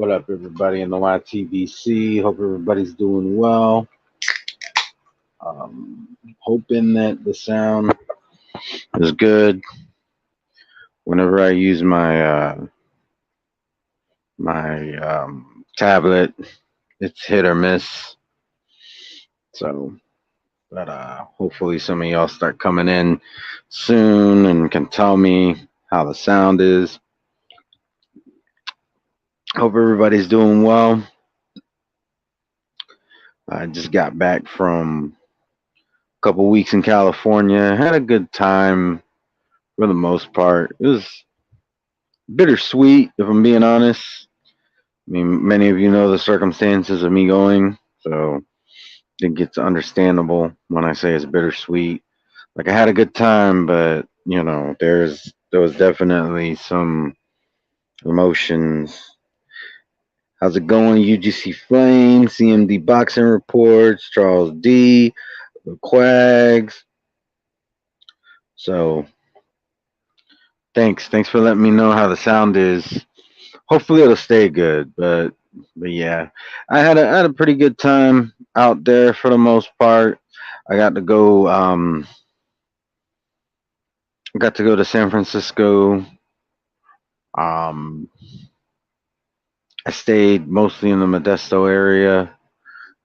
What up, everybody in the YTBC? Hope everybody's doing well. Hoping that the sound is good. Whenever I use my tablet, it's hit or miss. So, but hopefully some of y'all start coming in soon and can tell me how the sound is. Hope everybody's doing well. I just got back from a couple weeks in California. Had a good time for the most part. It was bittersweet, if I'm being honest. I mean, many of you know the circumstances of me going, so I think it's understandable when I say it's bittersweet. Like I had a good time, but there was definitely some emotions. How's it going, UGC Flame, CMD Boxing Reports, Charles D, the Quags? So thanks for letting me know how the sound is. Hopefully it'll stay good, but yeah, I had a pretty good time out there for the most part. I got to go to San Francisco. Um, I stayed mostly in the Modesto area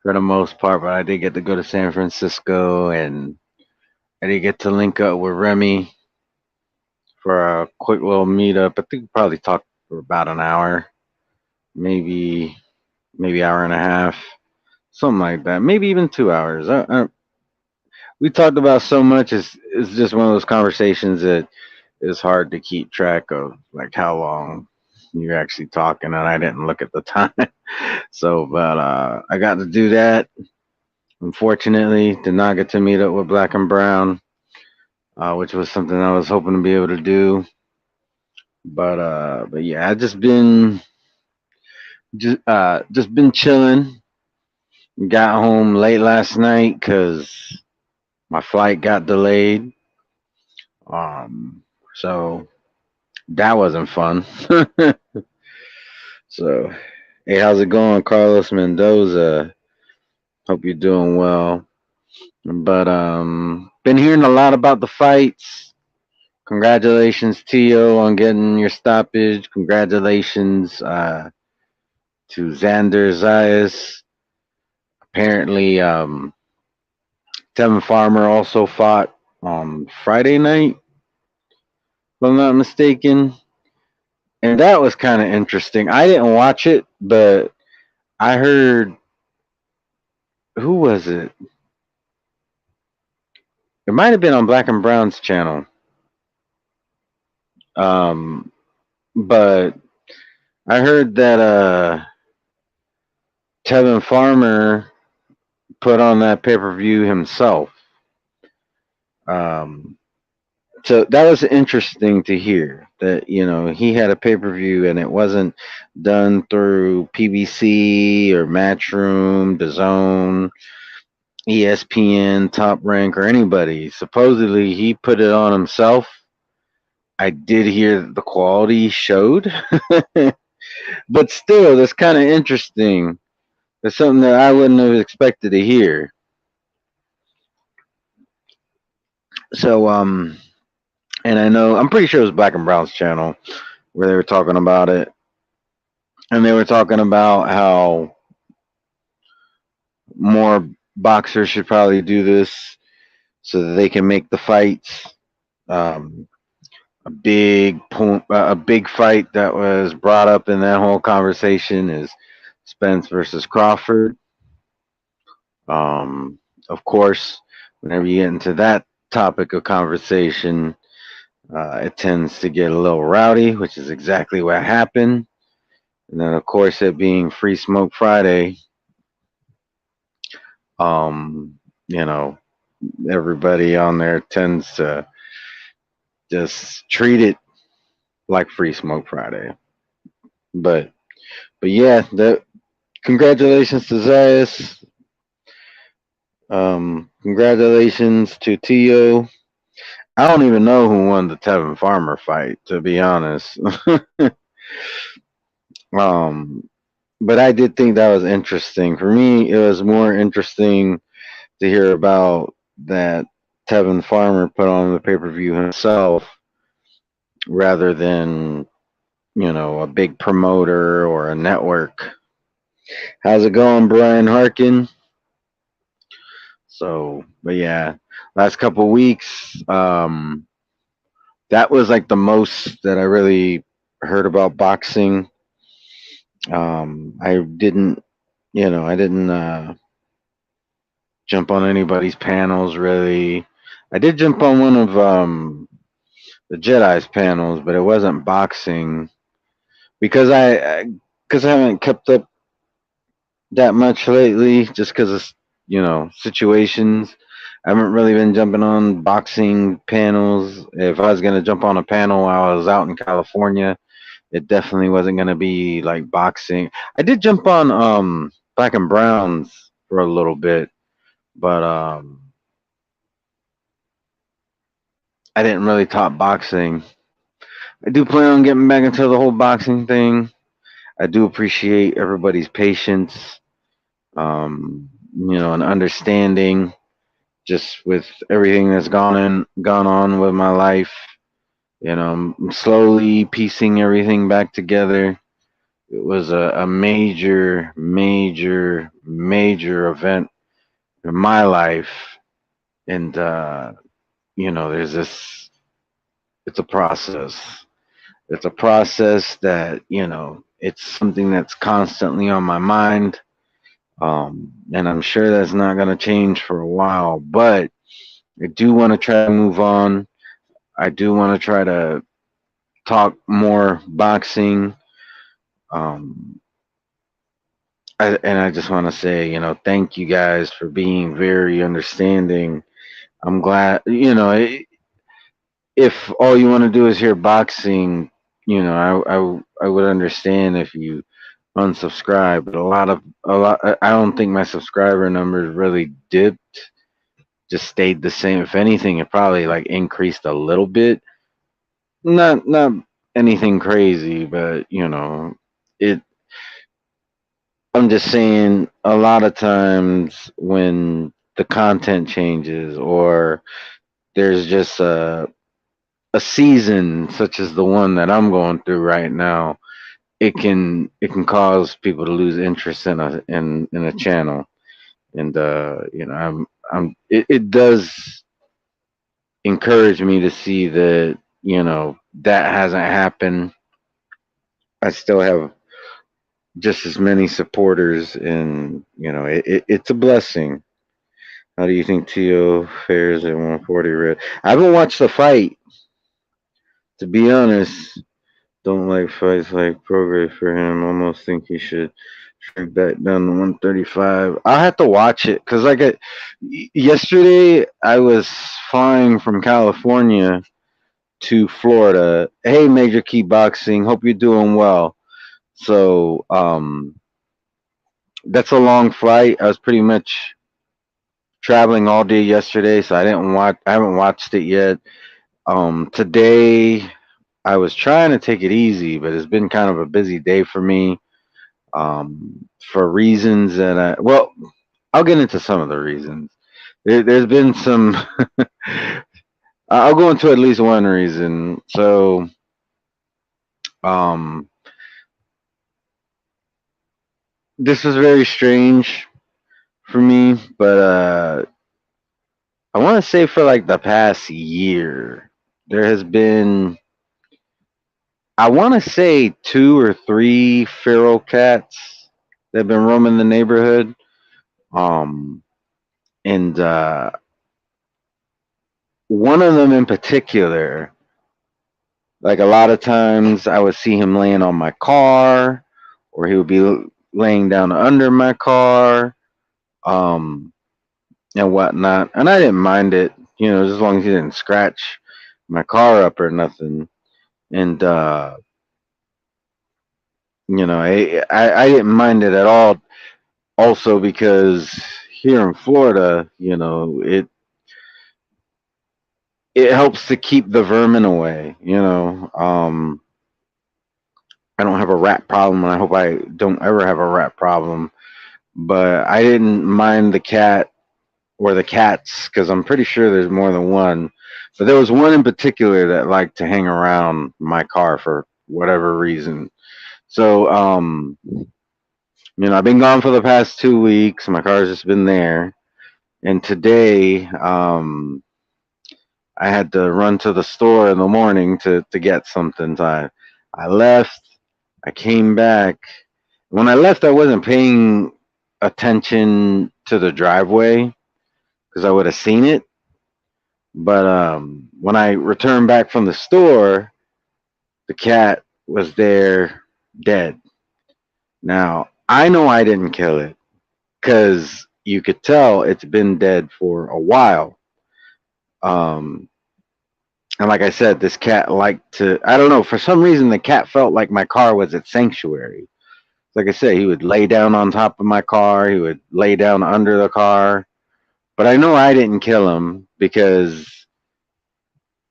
for the most part, but I did get to go to San Francisco, and I did get to link up with Remy for a quick little meetup. I think we probably talked for about an hour, maybe hour and a half, something like that. Maybe even 2 hours. We talked about so much. It's just one of those conversations that is hard to keep track of, like how long you're actually talking. And I didn't look at the time, so but I got to do that. Unfortunately, did not get to meet up with Black and Brown, which was something I was hoping to be able to do. But yeah, I just been chilling. Got home late last night because my flight got delayed. So that wasn't fun. So, hey, how's it going, Carlos Mendoza? Hope you're doing well. But been hearing a lot about the fights. Congratulations, Tio, on getting your stoppage. Congratulations to Xander Zayas. Apparently, Tevin Farmer also fought on Friday night, if I'm not mistaken. And that was kind of interesting. I didn't watch it, but I heard, who was it? It might have been on Black and Brown's channel. Um, but I heard that Tevin Farmer put on that pay per view himself. Um, so that was interesting to hear that he had a pay per view and it wasn't done through PBC or Matchroom, DAZN, ESPN, Top Rank, or anybody. Supposedly he put it on himself. I did hear that the quality showed, but still, that's kind of interesting. That's something that I wouldn't have expected to hear. So, and I'm pretty sure it was Black and Brown's channel where they were talking about it, and they were talking about how more boxers should probably do this so that they can make the fights. Um, a big fight that was brought up in that whole conversation is Spence versus Crawford. Um, of course, whenever you get into that topic of conversation, it tends to get a little rowdy, which is exactly what happened. And then, of course, it being Free Smoke Friday, you know, everybody on there tends to just treat it like Free Smoke Friday. But yeah, congratulations to Zayas. Congratulations to Tio. I don't even know who won the Tevin Farmer fight, to be honest. um, but I did think that was interesting. For me, it was more interesting to hear about that Tevin Farmer put on the pay per view himself rather than, a big promoter or a network. How's it going, Brian Harkin? So, but yeah, last couple weeks, that was like the most that I really heard about boxing. I didn't, I didn't jump on anybody's panels really. I did jump on one of the Jedi's panels, but it wasn't boxing because I haven't kept up that much lately, just because of situations. I haven't really been jumping on boxing panels. If I was gonna jump on a panel while I was out in California, it definitely wasn't gonna be like boxing. I did jump on Black and Browns for a little bit, but I didn't really talk boxing. I do plan on getting back into the whole boxing thing. I do appreciate everybody's patience, and understanding just with everything that's gone on with my life. I'm slowly piecing everything back together. It was a major, major, major event in my life, and there's this. It's a process. It's a process that it's something that's constantly on my mind, and I'm sure that's not going to change for a while. But I do want to try to move on. I do want to try to talk more boxing. Um, and I just want to say, thank you guys for being very understanding. I'm glad, if all you want to do is hear boxing, I would understand if you unsubscribe. But I don't think my subscriber numbers really dipped, just stayed the same. If anything, it probably like increased a little bit. Not anything crazy, but it. I'm just saying a lot of times when the content changes or there's just a season such as the one that I'm going through right now, it can cause people to lose interest in a channel. And it does encourage me to see that that hasn't happened. I still have just as many supporters, and it's a blessing. How do you think Tio fares at 140 red? I haven't watched the fight, to be honest. Don't like fights like progress for him. Almost think he should shrink back down to 135. I'll have to watch it because yesterday I was flying from California to Florida. Hey, Major Key Boxing, hope you're doing well. So that's a long flight. I was pretty much traveling all day yesterday, so I haven't watched it yet. Today I was trying to take it easy, but it's been kind of a busy day for me. For reasons that I'll get into some of the reasons. There's been some. I'll go into at least one reason. So, um, this is very strange for me, but I want to say for like the past year, there has been, I want to say, two or three feral cats that have been roaming the neighborhood. Um, and one of them in particular, like a lot of times I would see him laying on my car, or he would be laying down under my car, um, and whatnot. And I didn't mind it, as long as he didn't scratch my car up or nothing. And I didn't mind it at all. Also because here in Florida, it helps to keep the vermin away. I don't have a rat problem, and I hope I don't ever have a rat problem. But I didn't mind the cat or the cats because I'm pretty sure there's more than one. But there was one in particular that liked to hang around my car for whatever reason. So, I've been gone for the past 2 weeks. My car's just been there. And today, I had to run to the store in the morning to get something. So I left. I came back. When I left, I wasn't paying attention to the driveway because I would have seen it. But when I returned back from the store, the cat was there dead. Now, I know I didn't kill it because you could tell it's been dead for a while. Um, and like I said, this cat liked to, I don't know, for some reason, the cat felt like my car was its sanctuary. Like I said, he would lay down on top of my car, he would lay down under the car. But I know I didn't kill him because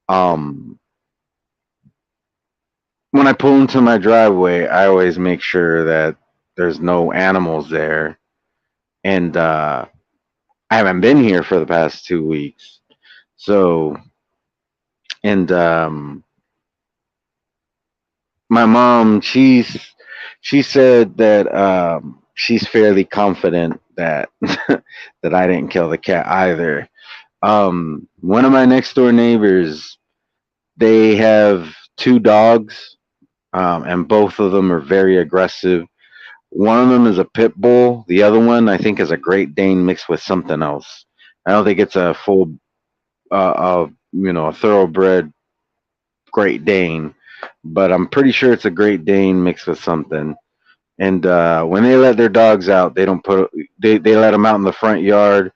um, when I pull into my driveway, I always make sure that there's no animals there. And I haven't been here for the past 2 weeks. So, and my mom, she said that she's fairly confident that that I didn't kill the cat either. One of my next door neighbors, they have two dogs, and both of them are very aggressive. One of them is a pit bull. The other one, I think, is a Great Dane mixed with something else. I don't think it's a full, a thoroughbred Great Dane, but I'm pretty sure it's a Great Dane mixed with something. And when they let their dogs out, they don't put they let them out in the front yard.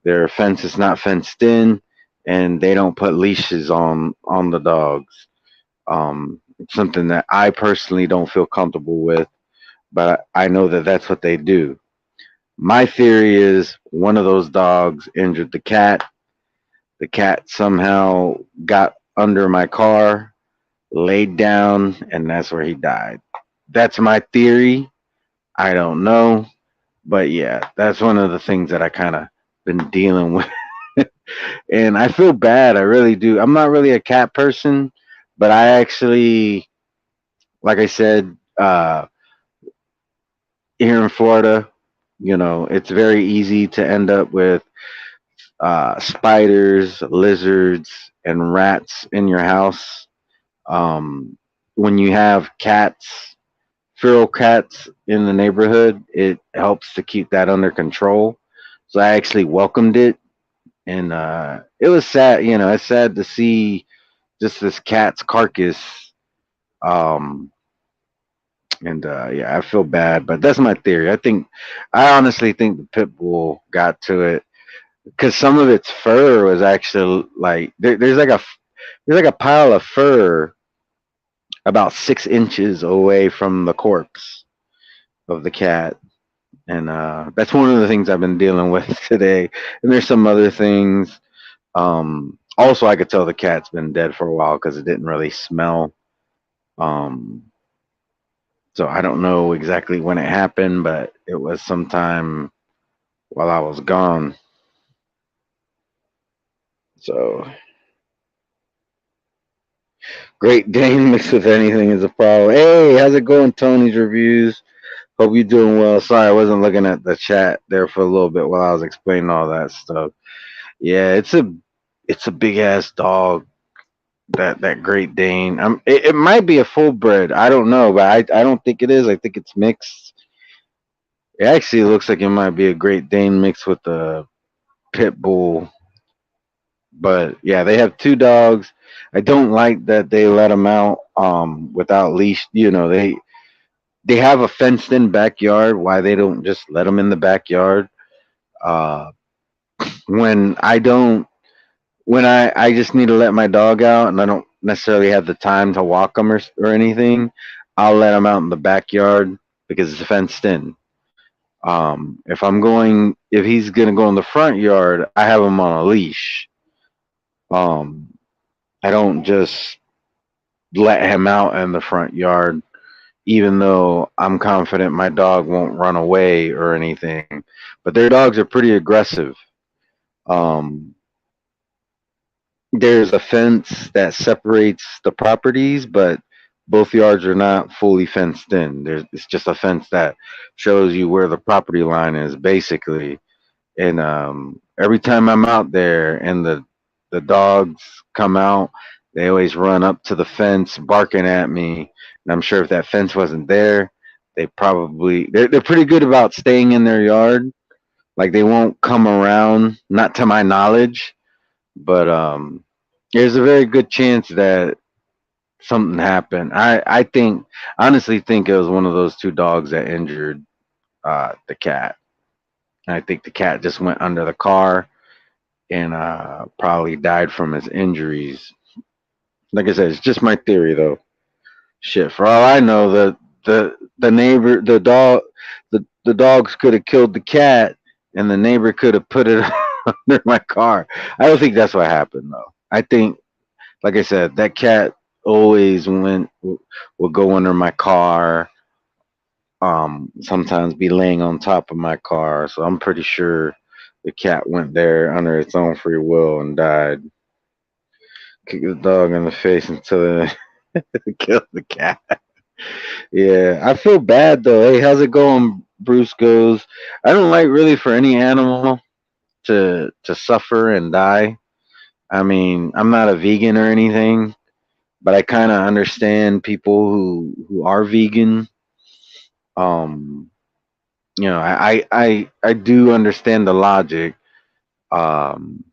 Their fence is not fenced in, and they don't put leashes on the dogs. It's something that I personally don't feel comfortable with, but I know that that's what they do. My theory is one of those dogs injured the cat. The cat somehow got under my car, laid down, and that's where he died. That's my theory. I don't know. But yeah, that's one of the things that I kind of been dealing with. And I feel bad. I really do. I'm not really a cat person, but I actually, like I said, here in Florida, it's very easy to end up with spiders, lizards, and rats in your house. When you have cats, feral cats in the neighborhood, it helps to keep that under control. So I actually welcomed it, and it was sad. It's sad to see just this cat's carcass. Um, and yeah, I feel bad, but that's my theory. I honestly think the pit bull got to it because some of its fur was actually like there's like a pile of fur about 6 inches away from the corpse of the cat. And that's one of the things I've been dealing with today. And there's some other things. Also, I could tell the cat's been dead for a while because it didn't really smell. Um, so I don't know exactly when it happened, but it was sometime while I was gone. So Great Dane mixed with anything is a problem. Hey, how's it going, Tony's Reviews? Hope you're doing well. Sorry, I wasn't looking at the chat there for a little bit while I was explaining all that stuff. Yeah, it's a big ass dog. That Great Dane. It might be a full bred. I don't know, but I don't think it is. I think it's mixed. It actually looks like it might be a Great Dane mixed with a pit bull. But yeah, they have two dogs. I don't like that they let them out without leash. They have a fenced in backyard. Why they don't just let them in the backyard? Uh, when I don't when I just need to let my dog out and I don't necessarily have the time to walk him or anything, I'll let him out in the backyard because it's fenced in. If he's gonna go in the front yard, I have him on a leash. I don't just let him out in the front yard, even though I'm confident my dog won't run away or anything. But their dogs are pretty aggressive. Um, there's a fence that separates the properties, but both yards are not fully fenced in. It's just a fence that shows you where the property line is, basically. And every time I'm out there and the dogs come out, they always run up to the fence barking at me. And I'm sure if that fence wasn't there, they're pretty good about staying in their yard. Like they won't come around, not to my knowledge, but there's a very good chance that something happened. I think honestly think it was one of those two dogs that injured the cat. I think the cat just went under the car and probably died from his injuries. Like I said, it's just my theory though. Shit, for all I know, the neighbor, the dogs could have killed the cat, and the neighbor could have put it under my car. I don't think that's what happened though. I think, like I said, that cat always would go under my car. Sometimes be laying on top of my car, so I'm pretty sure the cat went there under its own free will and died. Kick the dog in the face until it killed the cat. Yeah, I feel bad though. Hey, how's it going, Bruce goes? I don't like really for any animal to suffer and die. I mean, I'm not a vegan or anything, but I kind of understand people who are vegan. Um, I do understand the logic. Um,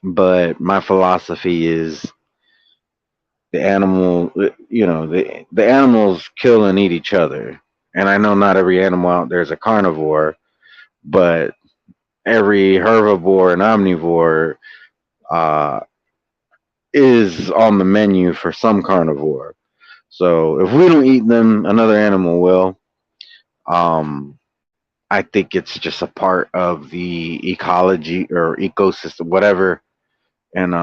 but my philosophy is the animal, the animals kill and eat each other. And I know not every animal out there is a carnivore, but every herbivore and omnivore uh, is on the menu for some carnivore. So if we don't eat them, another animal will. Um, I think it's just a part of the ecology or ecosystem, whatever. And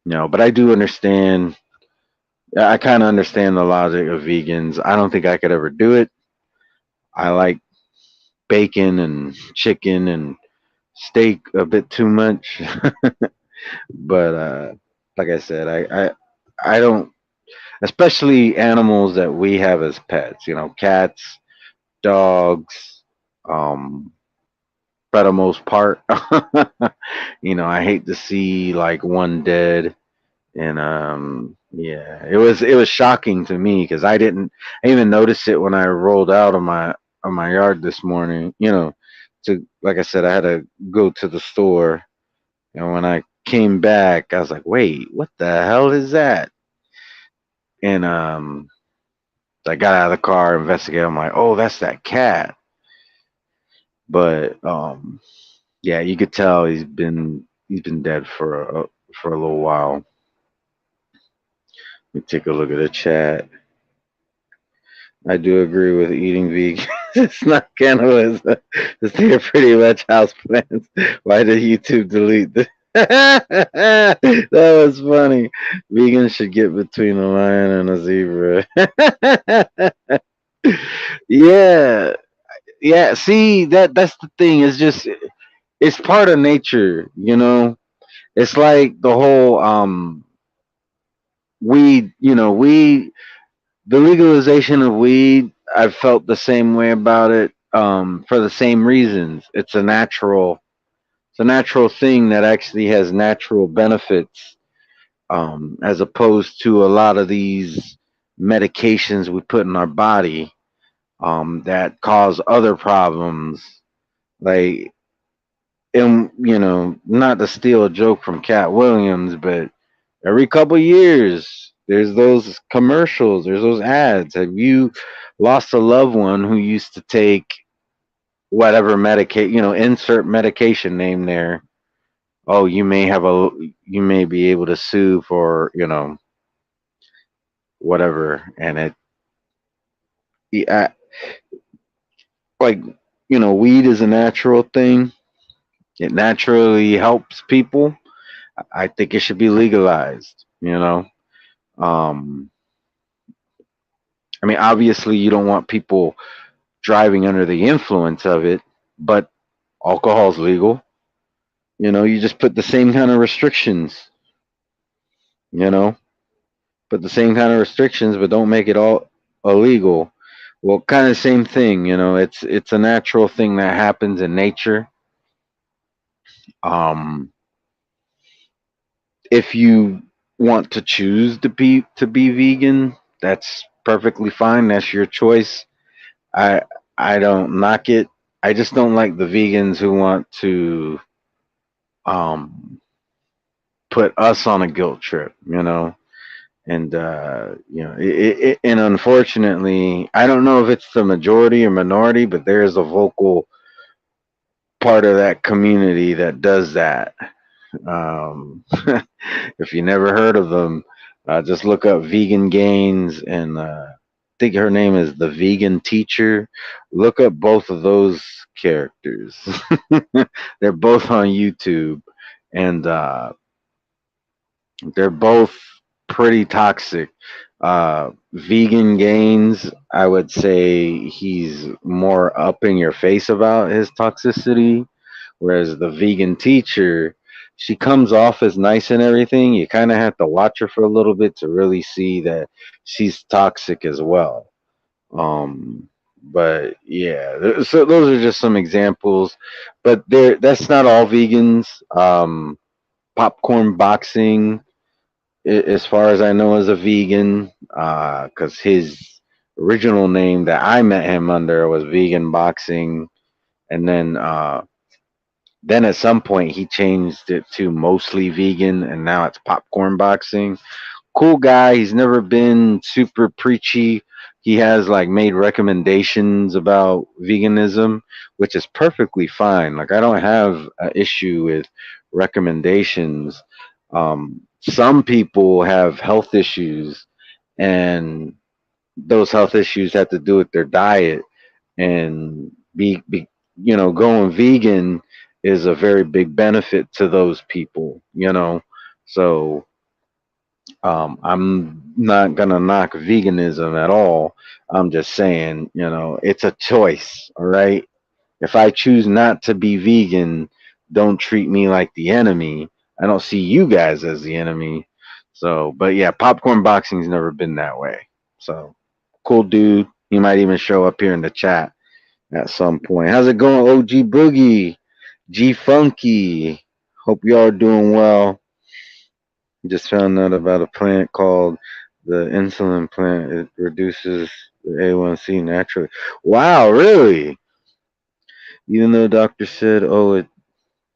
but I do understand. I kind of understand the logic of vegans. I don't think I could ever do it. I like bacon and chicken and steak a bit too much, but like I said, I don't. Especially animals that we have as pets. Cats, dogs. Um, for the most part, I hate to see like one dead. And yeah, it was shocking to me because I even noticed it when I rolled out of my yard this morning. To like I said, I had to go to the store, and when I came back, I was like, wait, what the hell is that? And I got out of the car, investigated. I'm like, oh, that's that cat. But yeah, you could tell he's been dead for a little while. Let me take a look at the chat. I do agree with eating vegan. It's not cannibalism. They're pretty much houseplants. Why did YouTube delete this? That was funny. Vegans should get between a lion and a zebra. Yeah, yeah. See, that's the thing. It's part of nature. It's like the whole weed. The legalization of weed, I've felt the same way about it for the same reasons. It's a natural thing that actually has natural benefits as opposed to a lot of these medications we put in our body that cause other problems. Like, and not to steal a joke from Cat Williams, but every couple years there's those commercials, there's those ads. Have you lost a loved one who used to take whatever insert medication name there? Oh, you may be able to sue for whatever. And yeah, like weed is a natural thing. It naturally helps people. I think it should be legalized. Um, I mean, obviously, you don't want people driving under the influence of it, but alcohol's legal. You just put the same kind of restrictions, you know, put the same kind of restrictions, but don't make it all illegal. Well, kind of same thing, it's a natural thing that happens in nature. Um, if you want to choose to be vegan, that's perfectly fine. That's your choice. I I don't knock it. I just don't like the vegans who want to um put us on a guilt trip, and and unfortunately, I don't know if it's the majority or minority, but there is a vocal part of that community that does that. If you never heard of them, just look up Vegan Gains, and I think her name is the Vegan Teacher. Look up both of those characters. They're both on YouTube, and they're both pretty toxic. Vegan Gains, I would say he's more up in your face about his toxicity, whereas the Vegan Teacher, she comes off as nice and everything. You kind of have to watch her for a little bit to really see that she's toxic as well. But yeah, so those are just some examples. But that's not all vegans. Popcorn Boxing, as far as I know, is a vegan. Because his original name that I met him under was Vegan Boxing, and then at some point he changed it to Mostly Vegan, and now it's Popcorn Boxing. Cool guy. He's never been super preachy. He has like made recommendations about veganism, which is perfectly fine. Like I don't have an issue with recommendations. Some people have health issues, and those health issues have to do with their diet, and going vegan is a very big benefit to those people. So I'm not gonna knock veganism at all. I'm just saying, it's a choice. All right. If I choose not to be vegan, don't treat me like the enemy. I don't see you guys as the enemy. So, but yeah, popcorn boxing's never been that way. So, cool dude. He might even show up here in the chat at some point. How's it going, OG Boogie? G Funky. Hope y'all are doing well. Just found out about a plant called the insulin plant. It reduces the A1C naturally. Wow, really? Even though doctor said, oh, it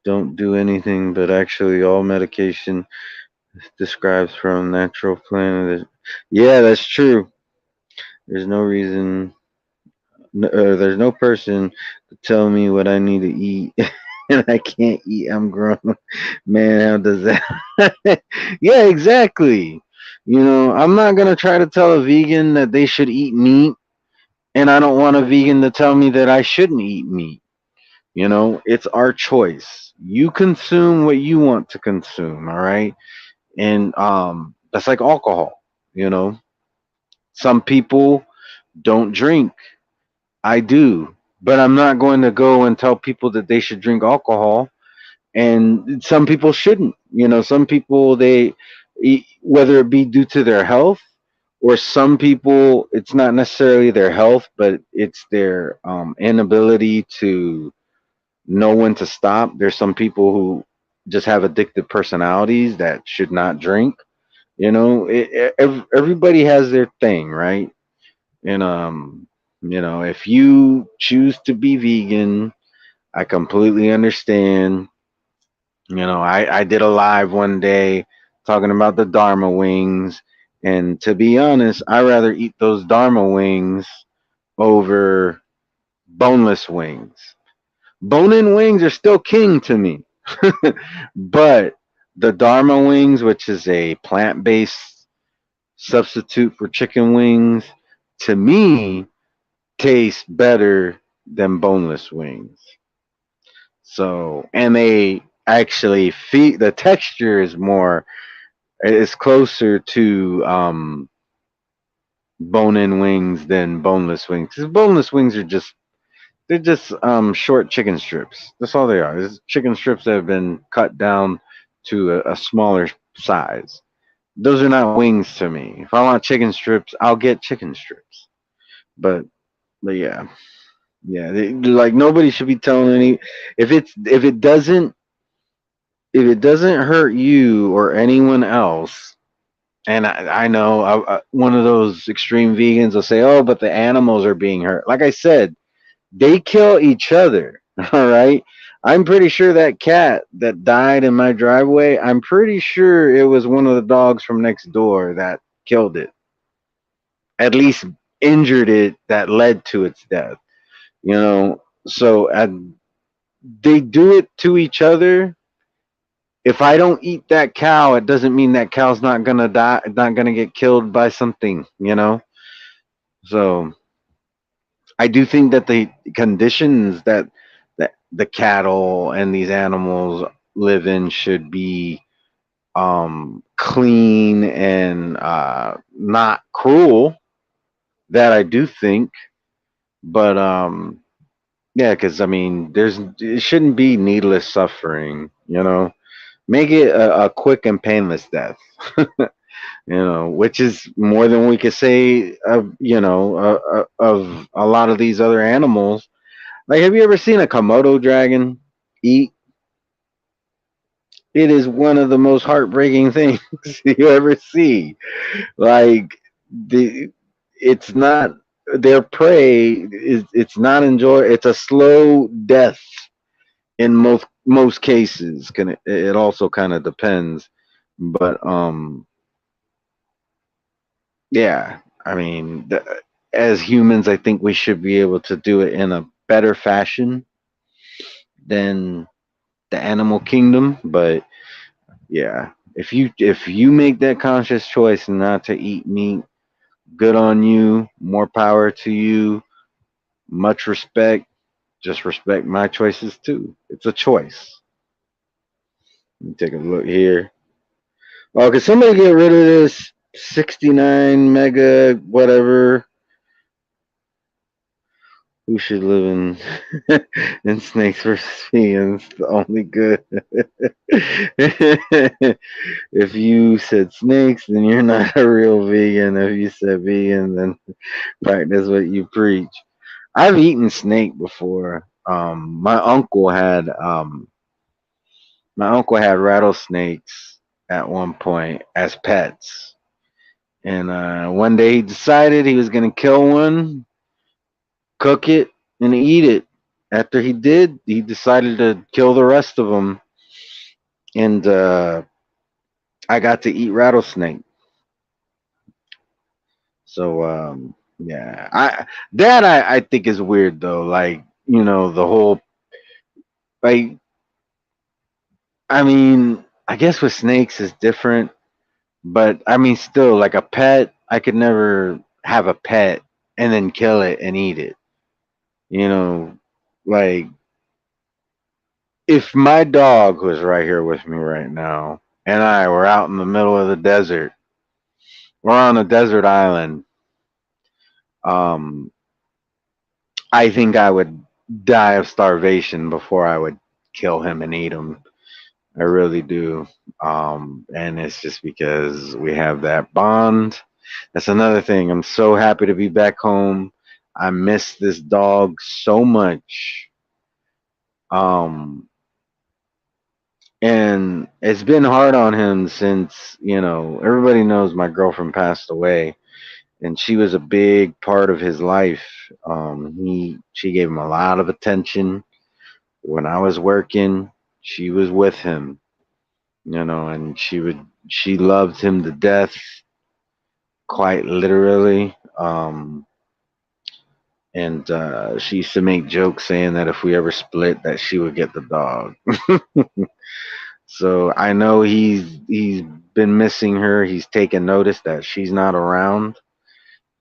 don't do anything, but actually all medication describes from natural plant. Yeah, that's true. There's no reason, there's no person to tell me what I need to eat. And I can't eat. I'm grown. Man, how does that? Yeah, exactly. I'm not going to try to tell a vegan that they should eat meat, and I don't want a vegan to tell me that I shouldn't eat meat. It's our choice. You consume what you want to consume, all right? And that's like alcohol, you know. Some people don't drink. I do. But I'm not going to go and tell people that they should drink alcohol, and some people shouldn't. Some people whether it be due to their health, or some people it's not necessarily their health, but it's their inability to know when to stop. There's some people who just have addictive personalities that should not drink. Everybody has their thing, right? And if you choose to be vegan, I completely understand. I did a live one day talking about the Dharma wings, and to be honest, I rather eat those Dharma wings over boneless wings. Bone-in wings are still king to me. But the Dharma wings, which is a plant-based substitute for chicken wings, to me taste better than boneless wings. So, and they actually feed, the texture is closer to bone-in wings than boneless wings. 'Cause boneless wings are just they're just short chicken strips. That's all they are. It's chicken strips that have been cut down to a smaller size. Those are not wings to me. If I want chicken strips, I'll get chicken strips. But yeah, yeah. Like nobody should be telling any if it doesn't hurt you or anyone else. And I know one of those extreme vegans will say, "Oh, but the animals are being hurt." Like I said, they kill each other. All right. I'm pretty sure that cat that died in my driveway, I'm pretty sure it was one of the dogs from next door that killed it. At least injured it that led to its death. You know, so they do it to each other. If I don't eat that cow, it doesn't mean that cow's not gonna die, not gonna get killed by something, you know? So I do think that the conditions that the cattle and these animals live in should be clean and not cruel. That I do think, but yeah, because I mean, it shouldn't be needless suffering. You know, make it a quick and painless death. You know, which is more than we could say of of a lot of these other animals. Like, have you ever seen a Komodo dragon eat? It is one of the most heartbreaking things you ever see. Like, the it's not their prey is it's not enjoy. It's a slow death in most cases. Can it also kind of depends, but yeah. I mean, as humans, I think we should be able to do it in a better fashion than the animal kingdom, but yeah, if you make that conscious choice not to eat meat, good on you. More power to you. Much respect. Just respect my choices too. It's a choice. Let me take a look here. Oh, could somebody get rid of this 69 mega whatever? Who should live in in snakes versus vegans? The only good. If you said snakes, then you're not a real vegan. If you said vegan, then practice what you preach. I've eaten snake before. My uncle had rattlesnakes at one point as pets, and one day he decided he was gonna kill one, cook it, and eat it. After he did, he decided to kill the rest of them, and I got to eat rattlesnake. So yeah, I think is weird though. Like, the whole, like, I mean, I guess with snakes is different, but I mean, still, like a pet, I could never have a pet and then kill it and eat it. You know, like, if my dog was right here with me right now and I were out in the middle of the desert, we're on a desert island, um, I think I would die of starvation before I would kill him and eat him. I really do. And it's just because we have that bond. That's another thing. I'm so happy to be back home. I miss this dog so much. Um, and it's been hard on him since, everybody knows my girlfriend passed away, and she was a big part of his life. She gave him a lot of attention when I was working. She was with him, and she loved him to death, quite literally. And she used to make jokes saying that if we ever split, that she would get the dog. So I know he's been missing her. He's taken notice that she's not around,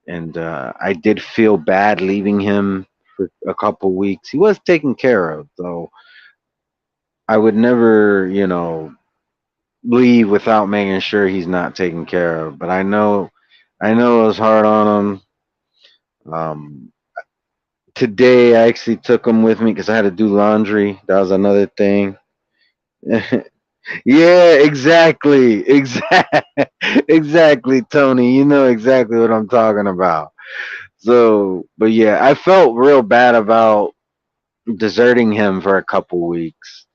and I did feel bad leaving him for a couple weeks. He was taken care of, though. I would never, leave without making sure he's not taken care of. But I know it was hard on him. Today I actually took him with me because I had to do laundry. That was another thing. Yeah, exactly. Exactly, Tony. You know exactly what I'm talking about. So, but yeah, I felt real bad about deserting him for a couple weeks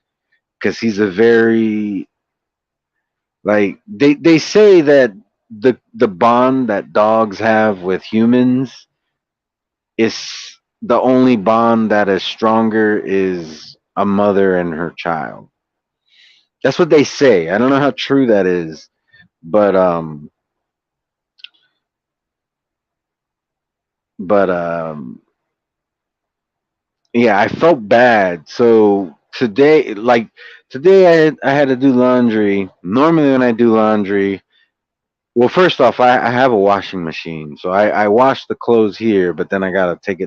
because he's a very like they say that the bond that dogs have with humans is the only bond that is stronger is a mother and her child. That's what they say. I don't know how true that is, but but yeah, I felt bad. So today, like today, I had to do laundry. Normally, when I do laundry, well, first off, I have a washing machine, so I wash the clothes here, but then I gotta take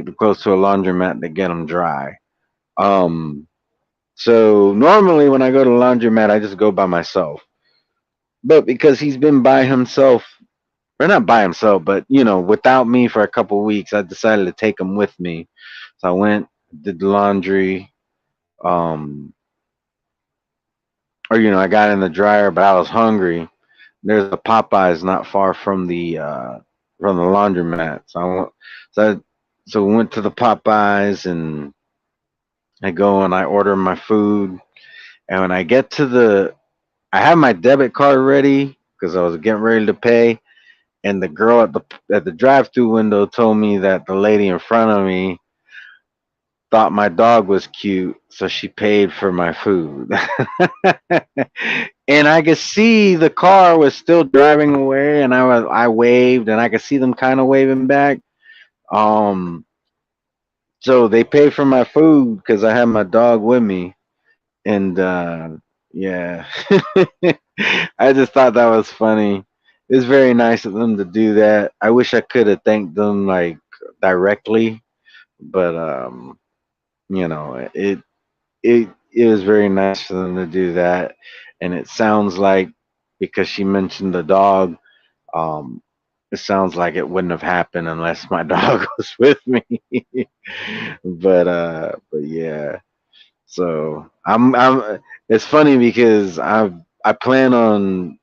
the clothes to a laundromat to get them dry. Um, so normally when I go to the laundromat, I just go by myself. But because he's been by himself, or not by himself, but without me for a couple weeks, I decided to take him with me. So I went, did the laundry, um, or I got in the dryer, but I was hungry. There's a Popeyes not far from the laundromat, so I went, so I, so we went to the Popeyes and I go and I order my food, and when I get to I have my debit card ready because I was getting ready to pay, and the girl at the drive-through window told me that the lady in front of me thought my dog was cute, so she paid for my food. And I could see the car was still driving away, and I waved, and I could see them kind of waving back. Um, so they paid for my food because I had my dog with me, and yeah, I just thought that was funny. It's very nice of them to do that. I wish I could have thanked them like directly, but it was very nice for them to do that. And it sounds like because she mentioned the dog, um, it sounds like it wouldn't have happened unless my dog was with me. But yeah. So I'm it's funny because I plan on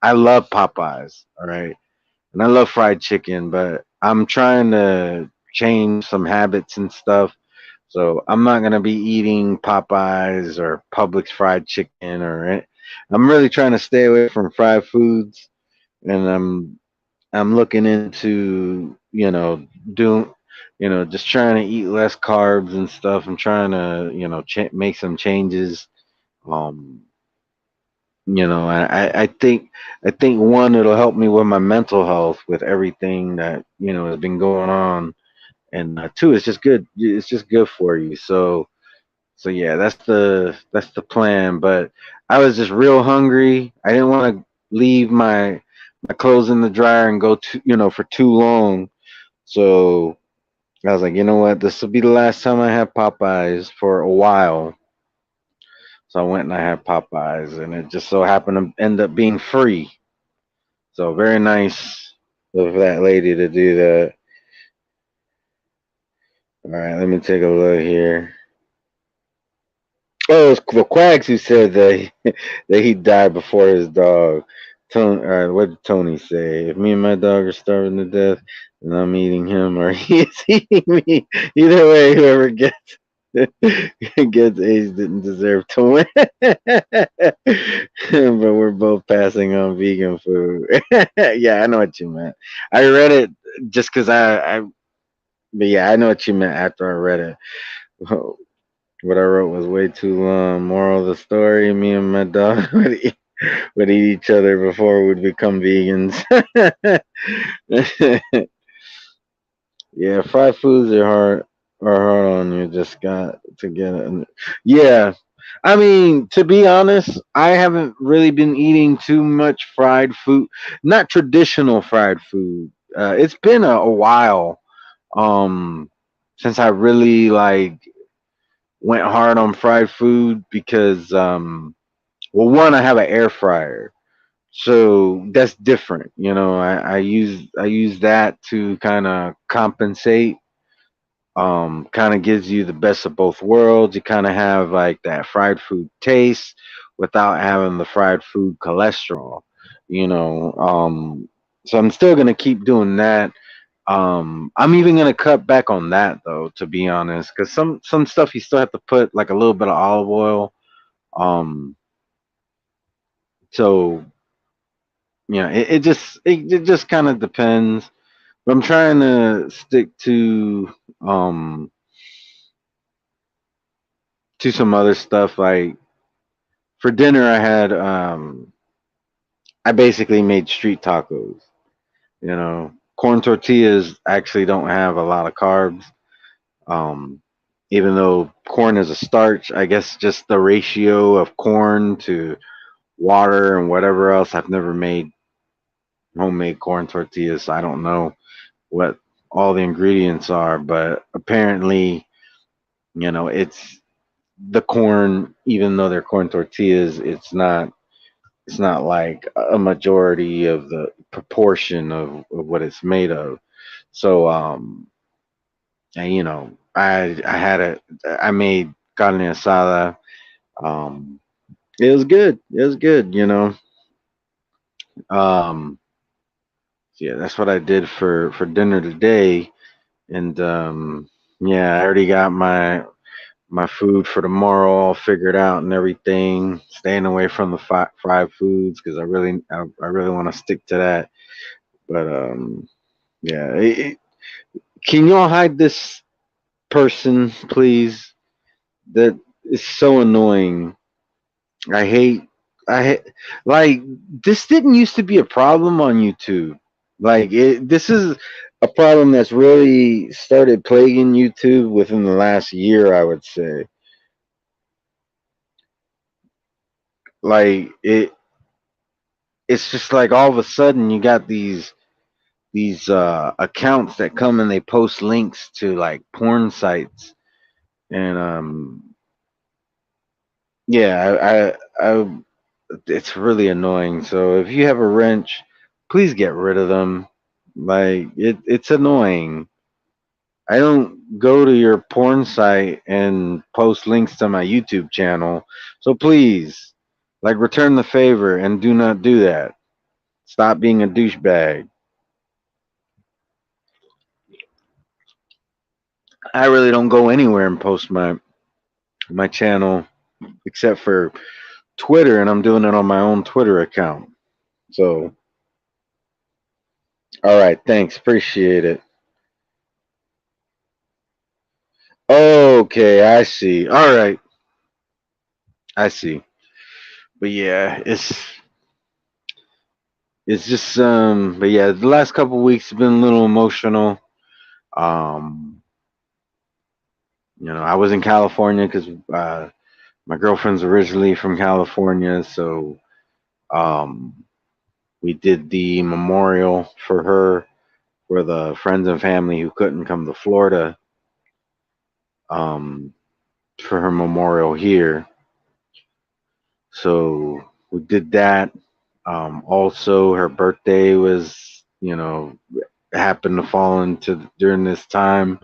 I love Popeyes, all right? And I love fried chicken, but I'm trying to change some habits and stuff. So I'm not gonna be eating Popeyes or Publix fried chicken I'm really trying to stay away from fried foods, and I'm looking into doing just trying to eat less carbs and stuff. I'm trying to make some changes. Um, I think one, it'll help me with my mental health with everything that has been going on, and two, it's just good. It's just good for you. So yeah, that's the plan. But I was just real hungry. I didn't want to leave my clothes in the dryer and go for too long. So I was like, you know what, this will be the last time I have Popeyes for a while. So I went and I had Popeyes, and it just so happened to end up being free. So very nice of that lady to do that. All right, let me take a look here. Oh, it's the Quacks who said that that he died before his dog. Tony, all right, what did Tony say? If me and my dog are starving to death, and I'm eating him, or he's eating me, either way, whoever gets gets AIDS didn't deserve to win. But we're both passing on vegan food. Yeah, I know what you meant. I read it just because but yeah, I know what you meant after I read it. What I wrote was way too long. Moral of the story: me and my dog would eat each other before we'd become vegans. Yeah, fried foods are hard on you. Just got to get it. Yeah, I mean, to be honest, I haven't really been eating too much fried food. Not traditional fried food. It's been a while um since I really like went hard on fried food because well, one, I have an air fryer, So that's different. I use that to kind of compensate. Kind of gives you the best of both worlds. You kind of have like that fried food taste without having the fried food cholesterol. You know, so I'm still gonna keep doing that. I'm even gonna cut back on that though, to be honest, because some stuff you still have to put like a little bit of olive oil. Um, so it just kind of depends. But I'm trying to stick um to some other stuff. Like for dinner, I basically made street tacos. Corn tortillas actually don't have a lot of carbs. Um, Even though corn is a starch, I guess just the ratio of corn to water and whatever else. I've never made homemade corn tortillas, so I don't know what all the ingredients are, but apparently, it's the corn, even though they're corn tortillas, it's not like a majority of the proportion of what it's made of. So and, I made carne asada. Um it was good. It was good. Um yeah, that's what I did for dinner today. And yeah, I already got my food for tomorrow all figured out and everything. Staying away from the fried foods because I really want to stick to that. But yeah, can y'all hide this person, please? That is so annoying. I hate. I hate. Like this didn't used to be a problem on YouTube. This is a problem that's really started plaguing YouTube within the last year, I would say. Like it's just like all of a sudden you got these accounts that come and they post links to like porn sites. And yeah, I it's really annoying. So if you have a wrench, please get rid of them. Like it's annoying. I don't go to your porn site and post links to my YouTube channel. So please, like, return the favor and do not do that. Stop being a douchebag. I really don't go anywhere and post my channel except for Twitter, and I'm doing it on my own Twitter account. So, all right, thanks, appreciate it. Okay, I see. All right, I see. But yeah, it's just but yeah, the last couple of weeks have been a little emotional. Um, I was in California because my girlfriend's originally from California, so um, we did the memorial for her for the friends and family who couldn't come to Florida um, for her memorial here. So we did that. Also, her birthday was, happened to fall into during this time.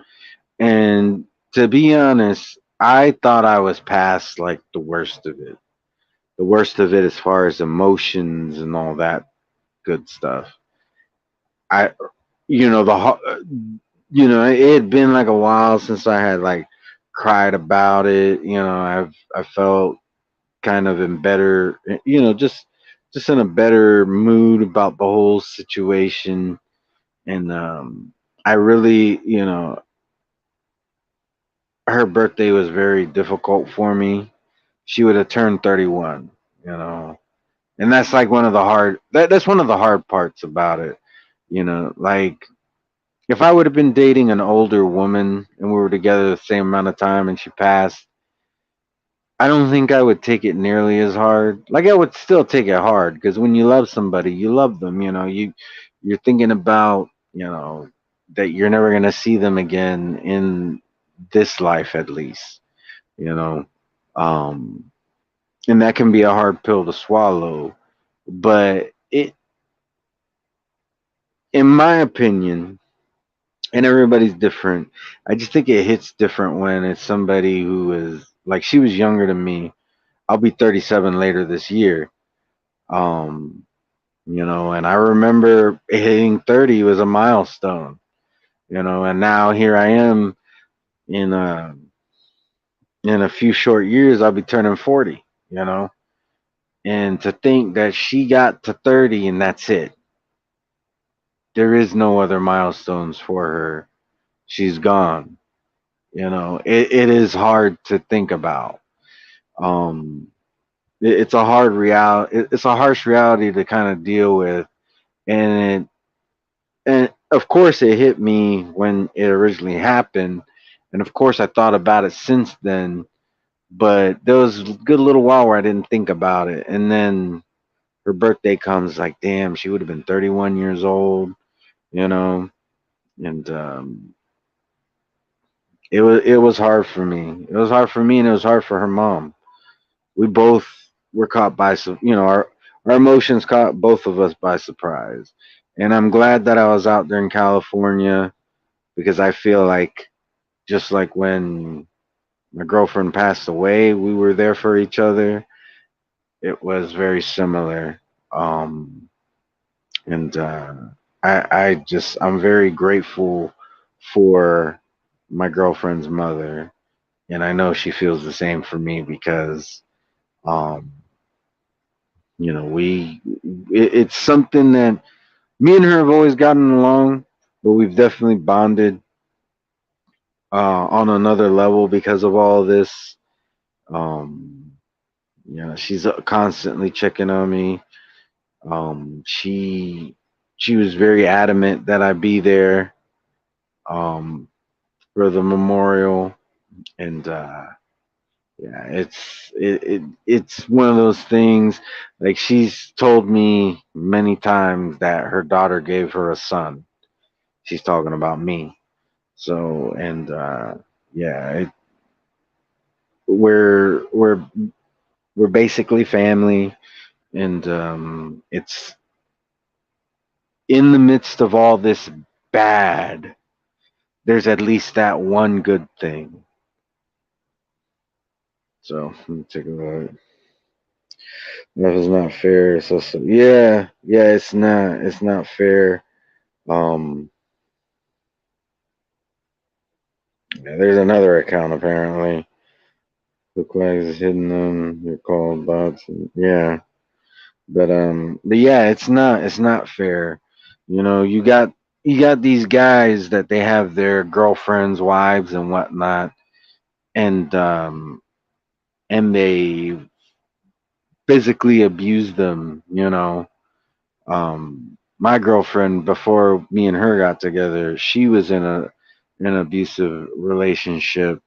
And to be honest, I thought I was past like the worst of it. The worst of it as far as emotions and all that good stuff. I, you know, it had been like a while since I had like cried about it. I felt kind of in better, just in a better mood about the whole situation. And I really, her birthday was very difficult for me. She would have turned 31, you know, and that's like that's one of the hard parts about it. Like if I would have been dating an older woman and we were together the same amount of time and she passed, I don't think I would take it nearly as hard. Like I would still take it hard because when you love somebody, you love them. You're thinking about that you're never gonna see them again in this life at least. You know, um, and that can be a hard pill to swallow. But it, in my opinion, and everybody's different. I just think it hits different when it's somebody who is like she was younger than me. I'll be 37 later this year. Um, and I remember hitting 30 was a milestone. And now here I am in a few short years. I'll be turning 40. You know, and to think that she got to 30 and that's it. There is no other milestones for her. She's gone. It is hard to think about. Um, it's a hard reality. It's a harsh reality to kind of deal with, and and of course it hit me when it originally happened, and of course I thought about it since then. But there was a good little while where I didn't think about it, and then her birthday comes. Like, damn, she would have been 31 years old. You know, and it was hard for me. It was hard for me, and it was hard for her mom. We both were caught by some, our emotions caught both of us by surprise. And I'm glad that I was out there in California because I feel like just like when my girlfriend passed away, we were there for each other. It was very similar. Um, and I'm very grateful for my girlfriend's mother. And I know she feels the same for me because um, it's something that me and her have always gotten along, but we've definitely bonded on another level because of all this. Um, she's constantly checking on me. She was very adamant that I be there um, for the memorial, and yeah, it's one of those things. Like she's told me many times that her daughter gave her a son. She's talking about me. So and yeah, we're we're basically family, and it's in the midst of all this bad. There's at least that one good thing. So let me take a look. Life is not fair. So yeah, yeah, it's not. It's not fair. Um, yeah, there's another account apparently. The flag is hidden on your call bots. Yeah, but yeah, it's not fair. You got these guys that they have their girlfriends, wives, and whatnot, and they physically abuse them. My girlfriend before me and her got together, she was in an abusive relationship.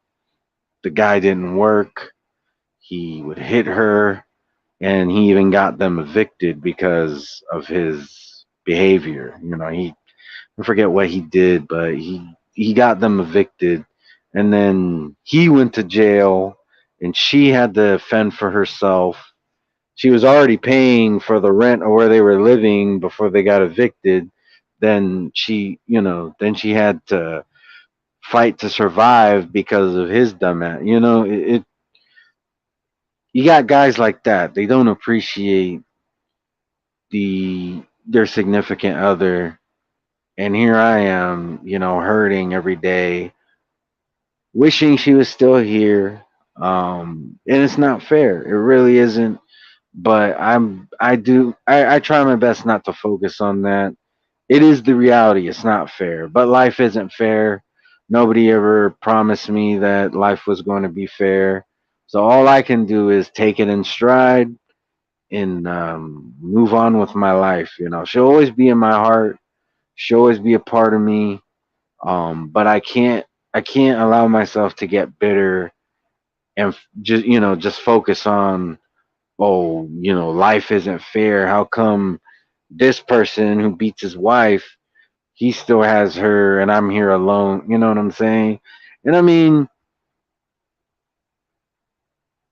The guy didn't work. He would hit her, and he even got them evicted because of his behavior. I forget what he did, but he got them evicted, and then he went to jail, and she had to fend for herself. She was already paying for the rent or where they were living before they got evicted. Then she had to fight to survive because of his dumbass. You got guys like that. They don't appreciate their significant other, and here I am, hurting every day, wishing she was still here. And it's not fair. It really isn't. But I try my best not to focus on that. It is the reality. It's not fair. But life isn't fair. Nobody ever promised me that life was going to be fair. So all I can do is take it in stride and move on with my life. She'll always be in my heart. She'll always be a part of me. But I can't allow myself to get bitter and just focus on, oh, life isn't fair. How come this person who beats his wife, he still has her and I'm here alone? You know what I'm saying? And I mean,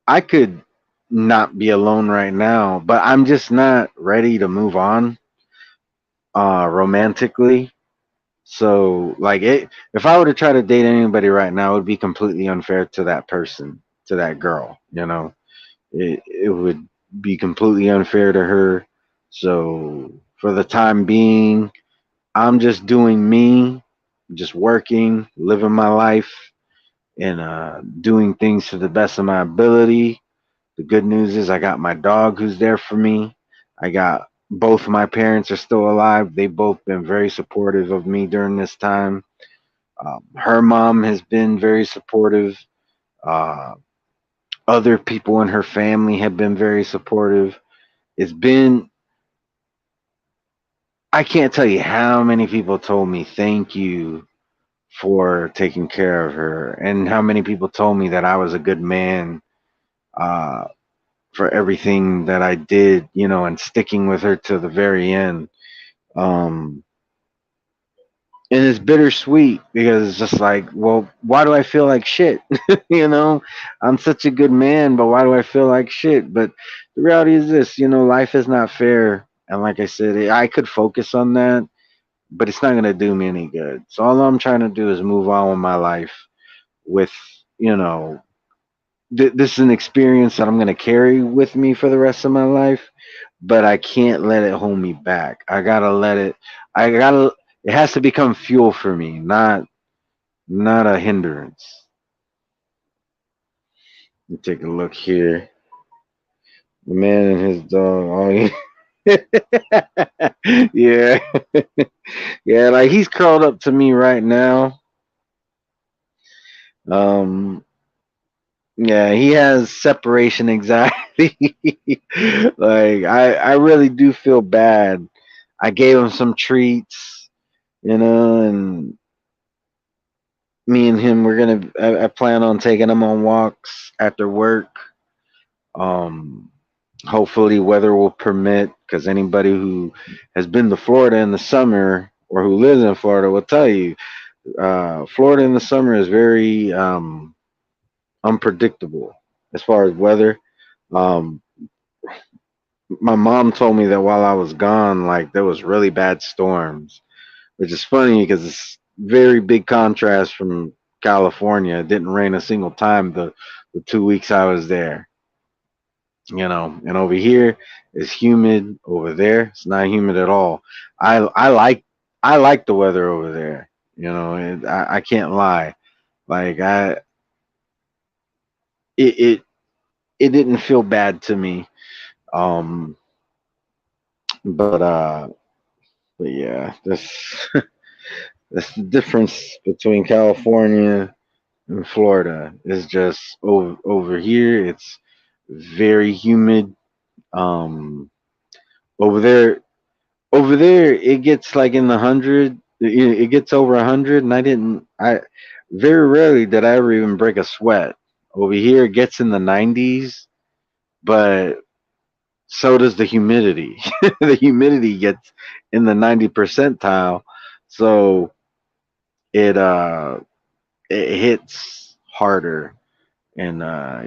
I could. not be alone right now, but I'm just not ready to move on romantically. So like it if I were to try to date anybody right now, it would be completely unfair to that person, to that girl, you know. It would be completely unfair to her. So for the time being, I'm just doing me, just working, living my life, and doing things to the best of my ability. The good news is I got my dog who's there for me. I got both my parents are still alive. They've both been very supportive of me during this time. Her mom has been very supportive. Uh, Other people in her family have been very supportive. It's been, I can't tell you how many people told me thank you for taking care of her, and how many people told me that I was a good man uh, for everything that I did, you know, and sticking with her to the very end. Um, and it's bittersweet because it's just like, well, why do I feel like shit? You know, I'm such a good man, but why do I feel like shit? But the reality is this, you know, life is not fair. And like I said, I could focus on that, but it's not going to do me any good. So all I'm trying to do is move on with my life with, you know, this is an experience that I'm going to carry with me for the rest of my life, but I can't let it hold me back. I got to let it, I got to, it has to become fuel for me, not a hindrance. Let me take a look here. The man and his dog. Oh, yeah. Yeah. Yeah, like he's curled up to me right now. Um, yeah, he has separation anxiety. Like I really do feel bad. I gave him some treats, you know, and me and him we're gonna I plan on taking him on walks after work. Um, Hopefully weather will permit, because anybody who has been to Florida in the summer or who lives in Florida will tell you, Florida in the summer is very unpredictable as far as weather. Um, my mom told me that while I was gone, like there was really bad storms, which is funny because it's very big contrast from California. It didn't rain a single time the 2 weeks I was there, you know. And over here it's humid. Over there it's not humid at all. I like the weather over there, you know. And I can't lie. Like it, it it didn't feel bad to me. Um, but but yeah, that's the difference between California and Florida. Is just over here it's very humid. Um, over there over there it gets like in the hundred. It gets over 100, and I very rarely did I ever even break a sweat. Over here it gets in the 90s, but so does the humidity. The humidity gets in the 90 percentile, so it it hits harder. And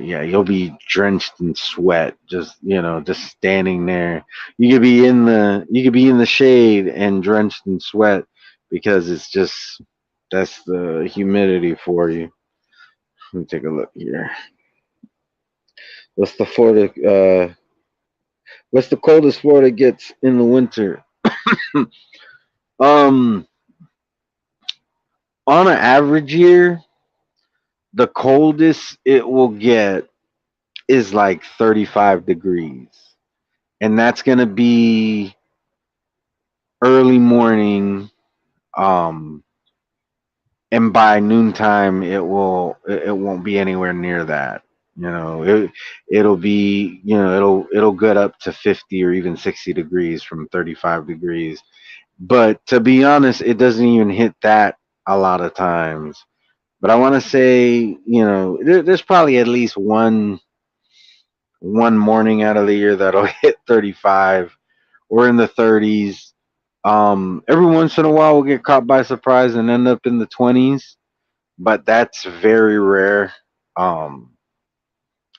yeah, you'll be drenched in sweat, just, you know, just standing there. You could be in the shade and drenched in sweat, because it's just, that's the humidity for you. Let me take a look here. What's the Florida? What's the coldest Florida gets in the winter? um, on an average year, the coldest it will get is like 35 degrees, and that's gonna be early morning. Um, and by noontime, it won't be anywhere near that. You know, it'll be, you know, it'll get up to 50 or even 60 degrees from 35 degrees. But to be honest, it doesn't even hit that a lot of times. But I want to say, you know, there's probably at least one morning out of the year that'll hit 35 or in the 30s. Every once in a while, we'll get caught by surprise and end up in the 20s, but that's very rare. Um,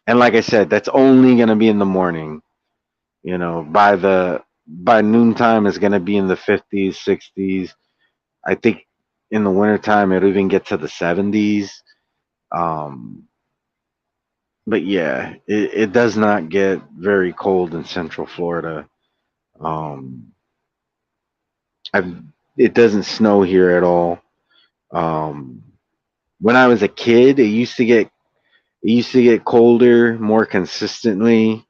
And like I said, that's only gonna be in the morning. You know, by noontime it's gonna be in the 50s, 60s. I think in the wintertime it'll even get to the 70s. Um, but yeah, it does not get very cold in Central Florida. Um, I've, it doesn't snow here at all. Um, when I was a kid, it used to get colder more consistently.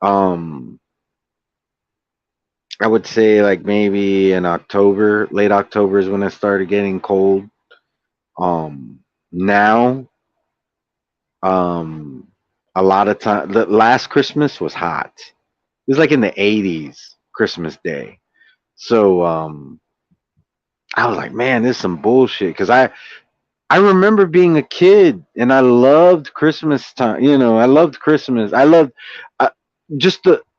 Um, I would say like maybe in October, late October is when it started getting cold. Now, um, a lot of time, the last Christmas was hot. It was like in the 80s Christmas Day. So, I was like, man, this is some bullshit. Cause I remember being a kid and I loved Christmas time. You know, I loved Christmas. I loved uh,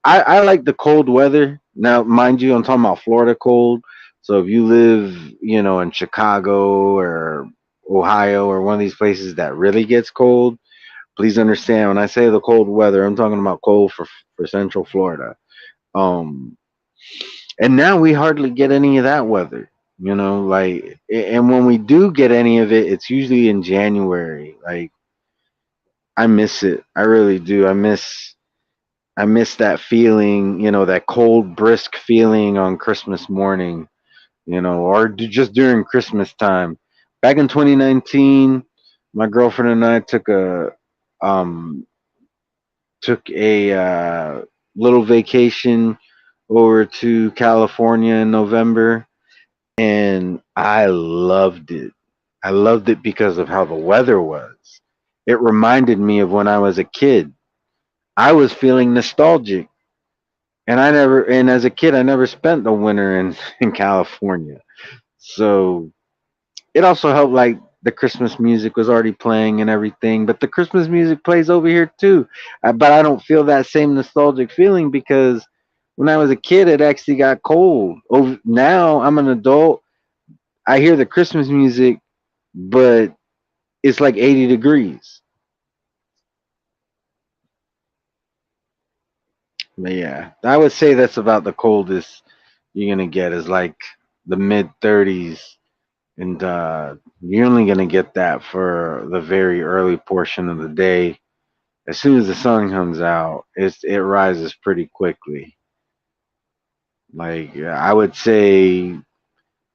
I like the cold weather. Now, mind you, I'm talking about Florida cold. So if you live, you know, in Chicago or Ohio or one of these places that really gets cold, please understand when I say the cold weather, I'm talking about cold for Central Florida. Um, and now we hardly get any of that weather. You know, like, and when we do get any of it, it's usually in January. Like, I miss it. I really do. I miss that feeling, you know, that cold, brisk feeling on Christmas morning, you know, or just during Christmas time. Back in 2019, my girlfriend and I um took a little vacation over to California in November, and I loved it. I loved it because of how the weather was. It reminded me of when I was a kid. I was feeling nostalgic, and as a kid, I never spent the winter in in California. So it also helped, like, the Christmas music was already playing and everything, but the Christmas music plays over here too. But I don't feel that same nostalgic feeling because when I was a kid, it actually got cold. Over now, I'm an adult. I hear the Christmas music, but it's like 80 degrees. But yeah, I would say that's about the coldest you're gonna get is like the mid 30s, and you're only gonna get that for the very early portion of the day. As soon as the sun comes out, it rises pretty quickly. Like, I would say,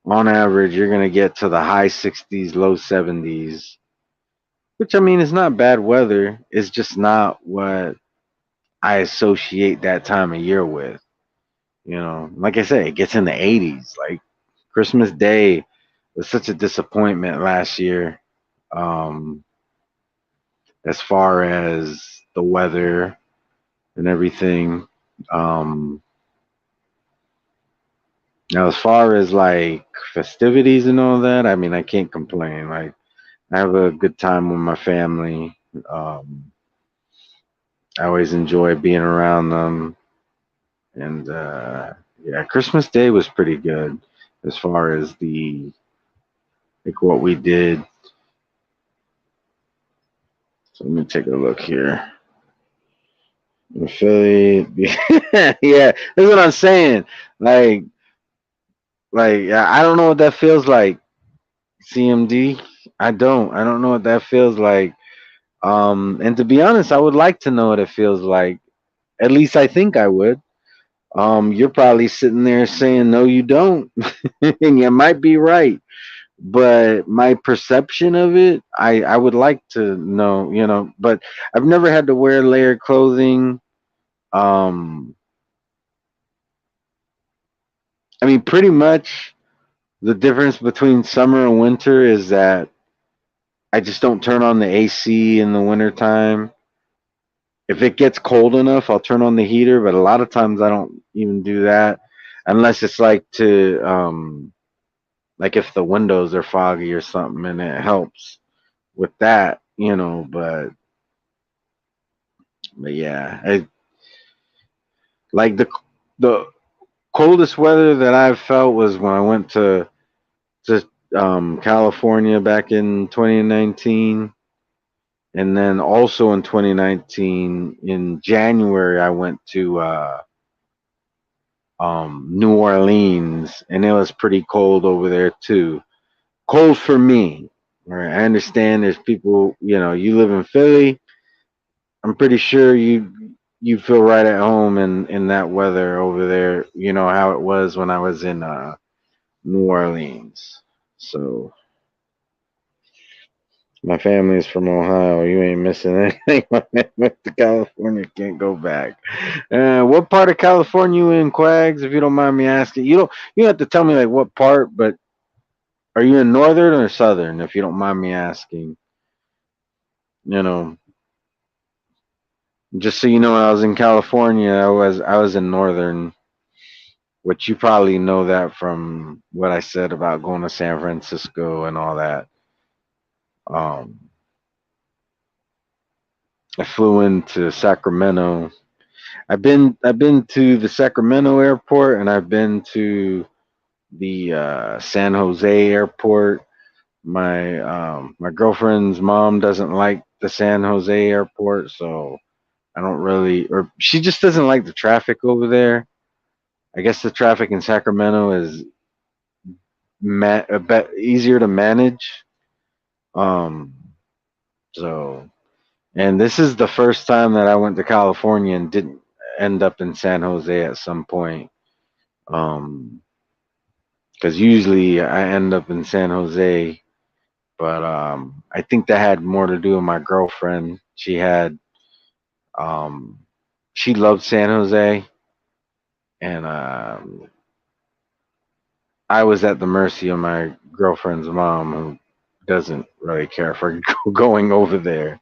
on average, you're gonna get to the high 60s, low 70s, which I mean is not bad weather. It's just not what I associate that time of year with. You know, like I said, it gets in the 80s. Like, Christmas Day was such a disappointment last year, um, as far as the weather and everything. Um, Now, as far as like festivities and all that, I mean, I can't complain. Like, I have a good time with my family. Um, I always enjoy being around them, and yeah, Christmas Day was pretty good as far as the like what we did. So let me take a look here. In Philly, yeah, that's what I'm saying. Like, I don't know what that feels like. CMD, I don't know what that feels like. And to be honest, I would like to know what it feels like. At least I think I would. You're probably sitting there saying, no, you don't. And you might be right. But my perception of it, I would like to know, you know, but I've never had to wear layered clothing. Um, I mean, pretty much the difference between summer and winter is that I just don't turn on the AC in the wintertime. If it gets cold enough, I'll turn on the heater, but a lot of times I don't even do that unless it's like like if the windows are foggy or something and it helps with that, you know, but yeah, like the coldest weather that I've felt was when I went to California back in 2019. And then also in 2019, in January, I went to New Orleans, and it was pretty cold over there too. Cold for me. Right? I understand there's people, you live in Philly. I'm pretty sure you feel right at home in that weather over there. You know how it was when I was in New Orleans. So my family is from Ohio. You ain't missing anything. When I went to California, can't go back. What part of California you in, Quags? If you don't mind me asking, you don't have to tell me like what part, but are you in northern or southern? If you don't mind me asking, you know, just so you know, when I was in California, I was in northern, which you probably know that from what I said about going to San Francisco and all that. Um, I flew into Sacramento. I've been to the Sacramento airport, and I've been to the San Jose airport. My girlfriend's mom doesn't like the San Jose airport, so I don't really, or she just doesn't like the traffic over there. I guess the traffic in Sacramento is a bit easier to manage. Um, so, and this is the first time that I went to California and didn't end up in San Jose at some point. Um, because usually I end up in San Jose, but I think that had more to do with my girlfriend. Um, she loved San Jose, and I was at the mercy of my girlfriend's mom, who doesn't really care for going over there,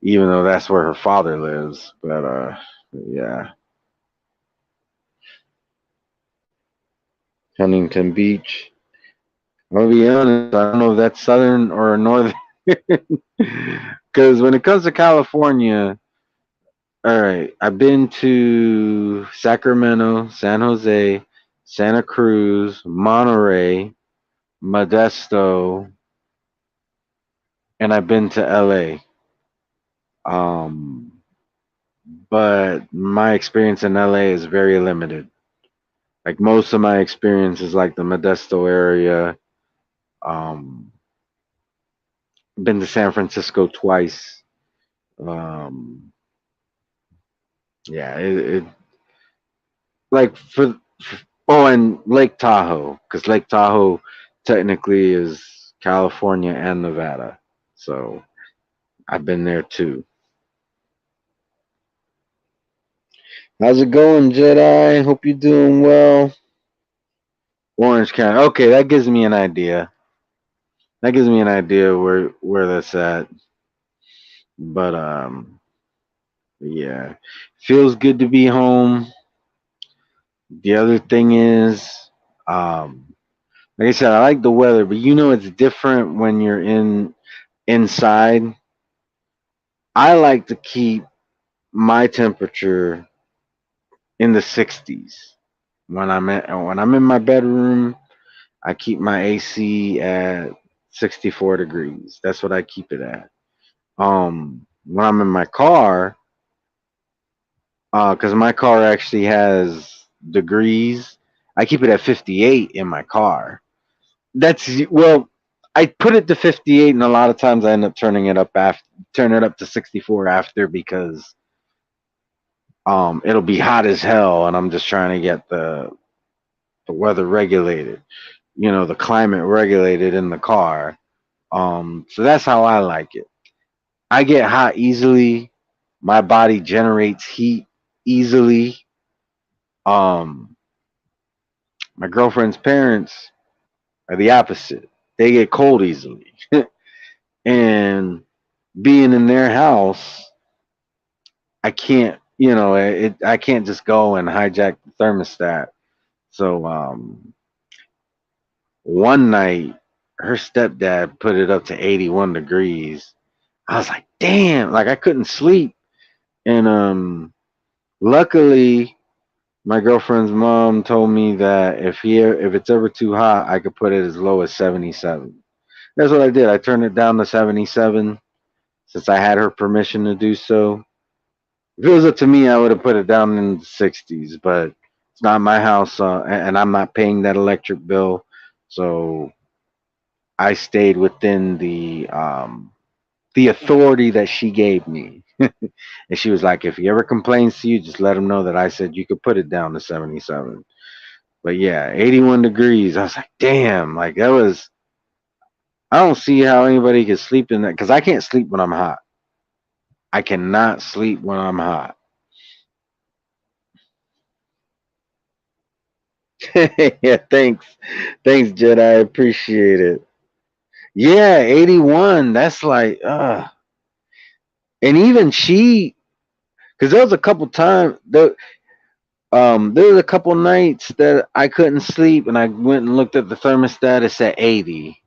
even though that's where her father lives. But yeah, Huntington Beach. I'm gonna be honest, I don't know if that's southern or northern, because when it comes to California, all right, I've been to Sacramento, San Jose, Santa Cruz, Monterey, Modesto, and I've been to LA. Um, but my experience in LA is very limited. Like most of my experience is like the Modesto area. Um, been to San Francisco twice. Um, yeah, it like oh, and Lake Tahoe, because Lake Tahoe technically is California and Nevada, so I've been there too. How's it going, Jedi? Hope you're doing well. Orange County. Okay, that gives me an idea. That gives me an idea where that's at. But yeah, feels good to be home. The other thing is, um, like I said, I like the weather, but it's different when you're inside. I like to keep my temperature in the 60s. When I'm in my bedroom, I keep my AC at 64 degrees. That's what I keep it at. When I'm in my car, because my car actually has degrees, I keep it at 58 in my car. Well, I put it to 58, and a lot of times I end up turn it up to 64 after, because it'll be hot as hell, and I'm just trying to get the weather regulated, the climate regulated in the car. So that's how I like it. I get hot easily. My body generates heat easily. Um, my girlfriend's parents are the opposite. They get cold easily. And being in their house, I can't, I can't just go and hijack the thermostat. So one night, her stepdad put it up to 81 degrees. I was like, damn, like I couldn't sleep. And luckily, my girlfriend's mom told me that if it's ever too hot, I could put it as low as 77. That's what I did. I turned it down to 77. since I had her permission to do so. If it was up to me, I would have put it down in the 60s, but it's not my house, and I'm not paying that electric bill, so I stayed within the authority that she gave me. And she was like, if he ever complains to you, just let him know that I said you could put it down to 77. But yeah, 81 degrees. I was like, damn, like that was. I don't see how anybody could sleep in that because I can't sleep when I'm hot. I cannot sleep when I'm hot. Yeah, thanks, Jedi. I appreciate it. Yeah, 81. That's like, and even she, because there was a couple times there was a couple nights that I couldn't sleep, and I went and looked at the thermostat. It said 80,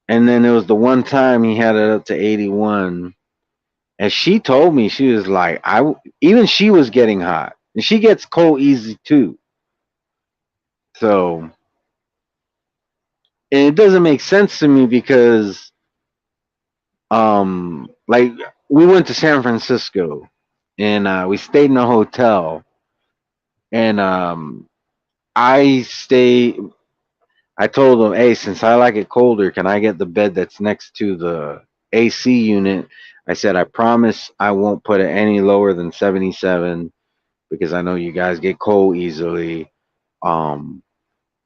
and then there was the one time he had it up to 81, and she told me she was like, even she was getting hot, and she gets cold easy too. So, and it doesn't make sense to me because, like we went to San Francisco, and we stayed in a hotel, and I stay. I told them, hey, since I like it colder, can I get the bed that's next to the AC unit? I said, I promise I won't put it any lower than 77 because I know you guys get cold easily. Um,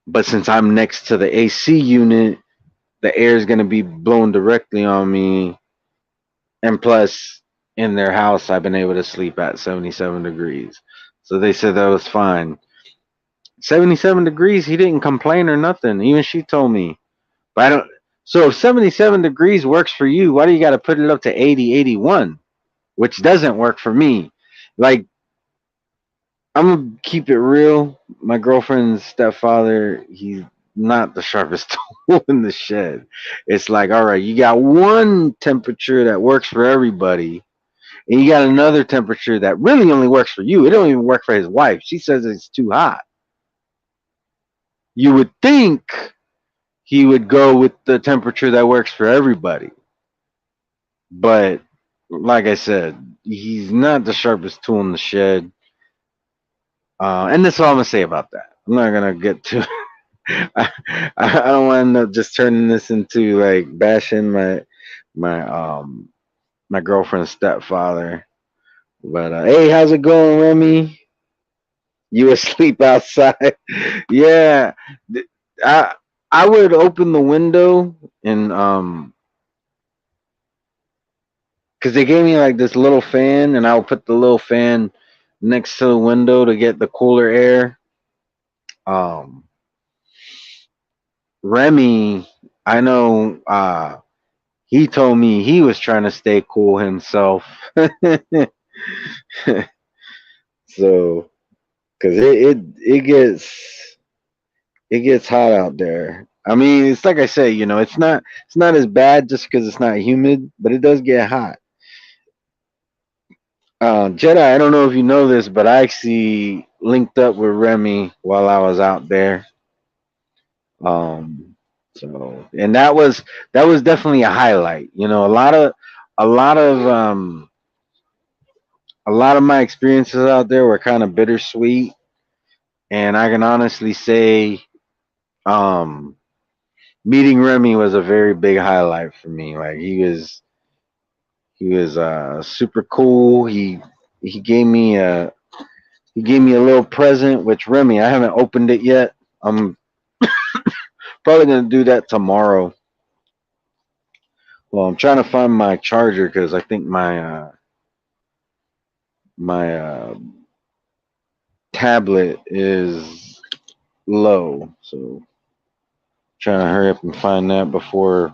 but since I'm next to the AC unit, the air is going to be blown directly on me. And plus, in their house, I've been able to sleep at 77 degrees. So they said that was fine. 77 degrees, he didn't complain or nothing. Even she told me. But I don't. So if 77 degrees works for you, why do you got to put it up to 80, 81, which doesn't work for me? Like, I'm gonna keep it real. My girlfriend's stepfather, he's not the sharpest tool in the shed. It's like, all right, you got one temperature that works for everybody, and you got another temperature that really only works for you. It don't even work for his wife. She says it's too hot. You would think he would go with the temperature that works for everybody. But like I said, he's not the sharpest tool in the shed. And that's all I'm gonna say about that. I'm not gonna get too. I, I don't want to end up just turning this into like bashing my my girlfriend's stepfather. But hey, how's it going, Remy? You asleep outside? Yeah, I I would open the window and because they gave me like this little fan, and I would put the little fan next to the window to get the cooler air. Um, Remy, I know he told me he was trying to stay cool himself. So, because it gets hot out there. I mean, it's like I say, it's not as bad just because it's not humid, but it does get hot. Jedi, I don't know if you know this, but I actually linked up with Remy while I was out there. Um, so, and that was definitely a highlight. A lot of a lot of my experiences out there were kind of bittersweet, and I can honestly say, um, meeting Remy was a very big highlight for me. Like he was super cool. He gave me a little present, which Remy, I haven't opened it yet. I'm probably gonna do that tomorrow. Well, I'm trying to find my charger because I think my tablet is low. So trying to hurry up and find that before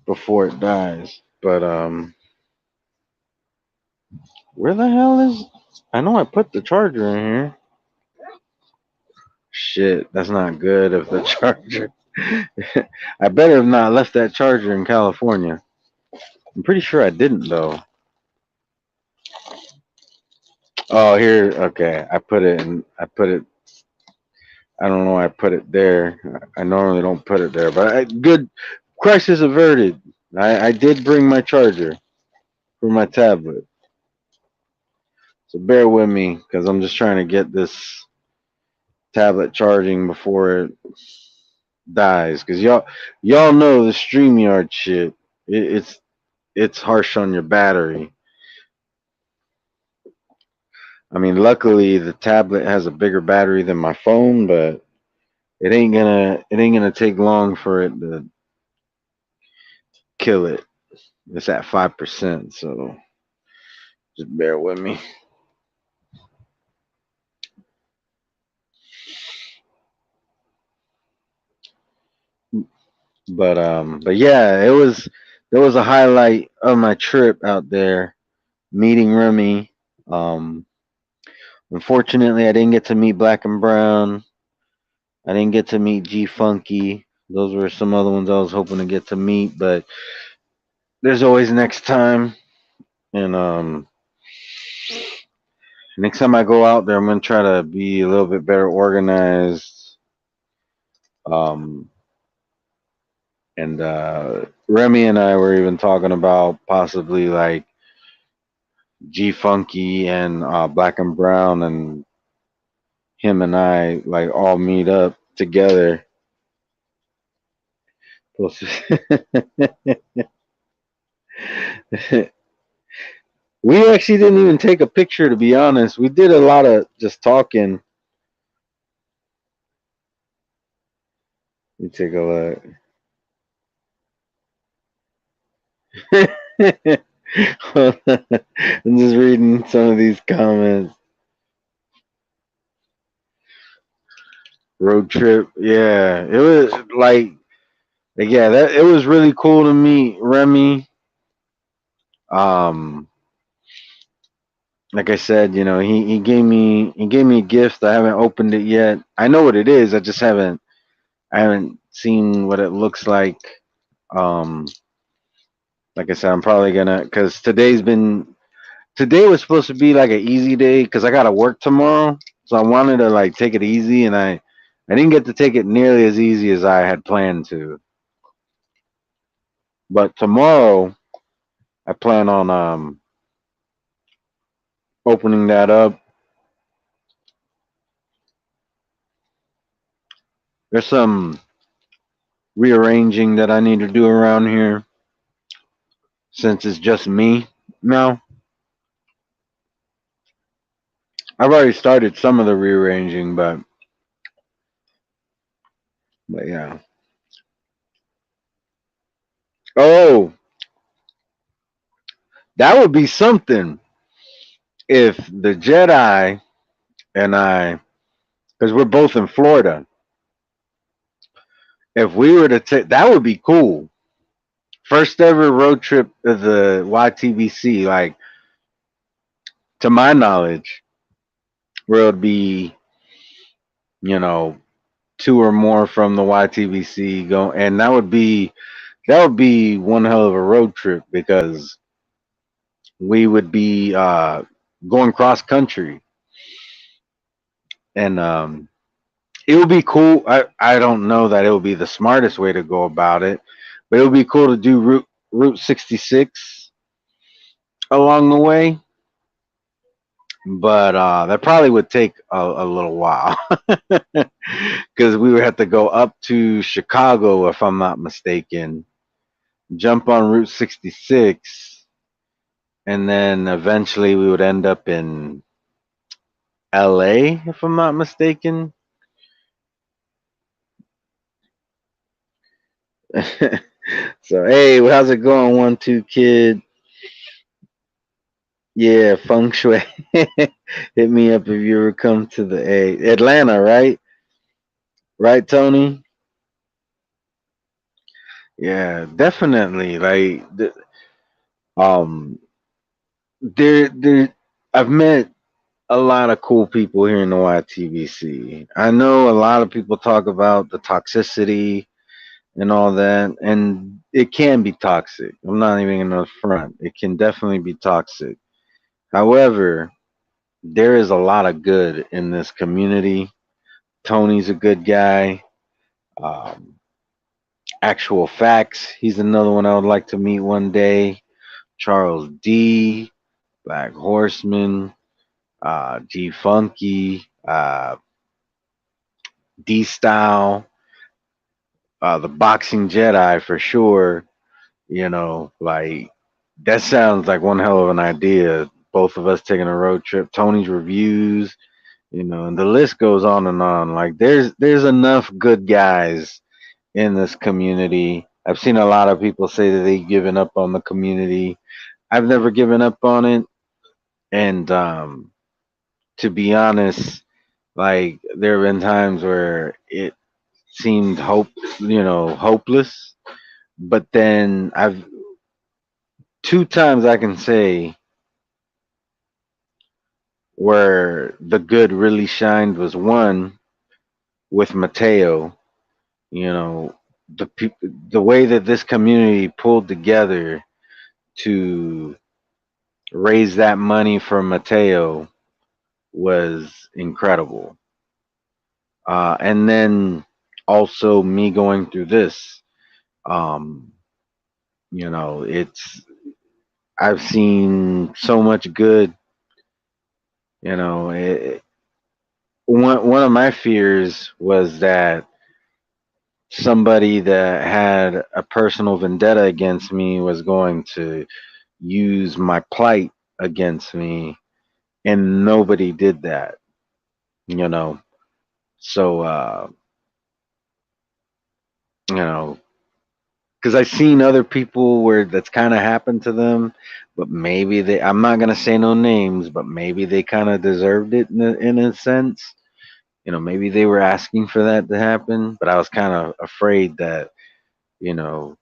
it dies. But where the hell is? I know I put the charger in here. Shit, that's not good. If the charger, I better have not left that charger in California. I'm pretty sure I didn't though. Oh, here. Okay, I put it in. I put it. I don't know why I put it there. I normally don't put it there, but good. Crisis averted. I did bring my charger for my tablet, so bear with me because I'm just trying to get this tablet charging before it dies. Because y'all know the StreamYard shit. It's harsh on your battery. I mean, luckily the tablet has a bigger battery than my phone, but it ain't gonna take long for it to kill it. It's at 5%, so just bear with me. But yeah, there was a highlight of my trip out there, meeting Remy. Um, Unfortunately, I didn't get to meet Black and Brown. I didn't get to meet G Funky. Those were some other ones I was hoping to get to meet, but there's always next time. And next time I go out there, I'm gonna try to be a little bit better organized. Um, and Remy and I were even talking about possibly like G Funky and Black and Brown, and him and I like all meet up together. We actually didn't even take a picture, to be honest. We did a lot of just talking. Let me take a look. I'm just reading some of these comments. Road trip, yeah, it was like yeah, that it was really cool to meet Remy. Um, like I said, he gave me a gift. I haven't opened it yet. I know what it is. I haven't seen what it looks like. Um, like I said, I'm probably gonna because today was supposed to be like an easy day because I gotta work tomorrow. So I wanted to like take it easy, and I didn't get to take it nearly as easy as I had planned to. But tomorrow I plan on opening that up. There's some rearranging that I need to do around here since it's just me now. I've already started some of the rearranging, but yeah. Oh, that would be something if the Jedi and I, because we're both in Florida, if we were to take that would be cool. First ever road trip of the YTBC, like to my knowledge, where it would be, you know, two or more from the YTBC go, and that would be one hell of a road trip because we would be going cross country, and it would be cool. I don't know that it would be the smartest way to go about it, but it would be cool to do Route 66 along the way. But that probably would take a little while because we would have to go up to Chicago, if I'm not mistaken, jump on Route 66, and then eventually we would end up in LA, if I'm not mistaken. So, hey, how's it going, 1-2 kid? Yeah, feng shui. Hit me up if you ever come to the Atlanta, right? Right, Tony? Yeah, definitely. Um, there. I've met a lot of cool people here in the YTBC. I know a lot of people talk about the toxicity and all that, and it can be toxic. I'm not even in the front. It can definitely be toxic. However, there is a lot of good in this community. Tony's a good guy. Um, Actual Facts, he's another one I would like to meet one day. Charles D, Black Horseman, G Funky, D Style, the Boxing Jedi for sure. Like that sounds like one hell of an idea. Both of us taking a road trip, Tony's reviews, and the list goes on and on. Like there's enough good guys in this community. I've seen a lot of people say that they've given up on the community. I've never given up on it, and to be honest, like there have been times where it seemed hopeless. But then I've two times I can say where the good really shined was one with Mateo. You know, the way that this community pulled together to raise that money for Mateo was incredible. And then also me going through this, um, it's I've seen so much good. You know, one of my fears was that somebody that had a personal vendetta against me was going to use my plight against me, and nobody did that. You know, so you know, because I've seen other people where that's kind of happened to them, but maybe I'm not gonna say no names, but maybe they kind of deserved it in a sense. Maybe they were asking for that to happen, but I was kind of afraid that, you know,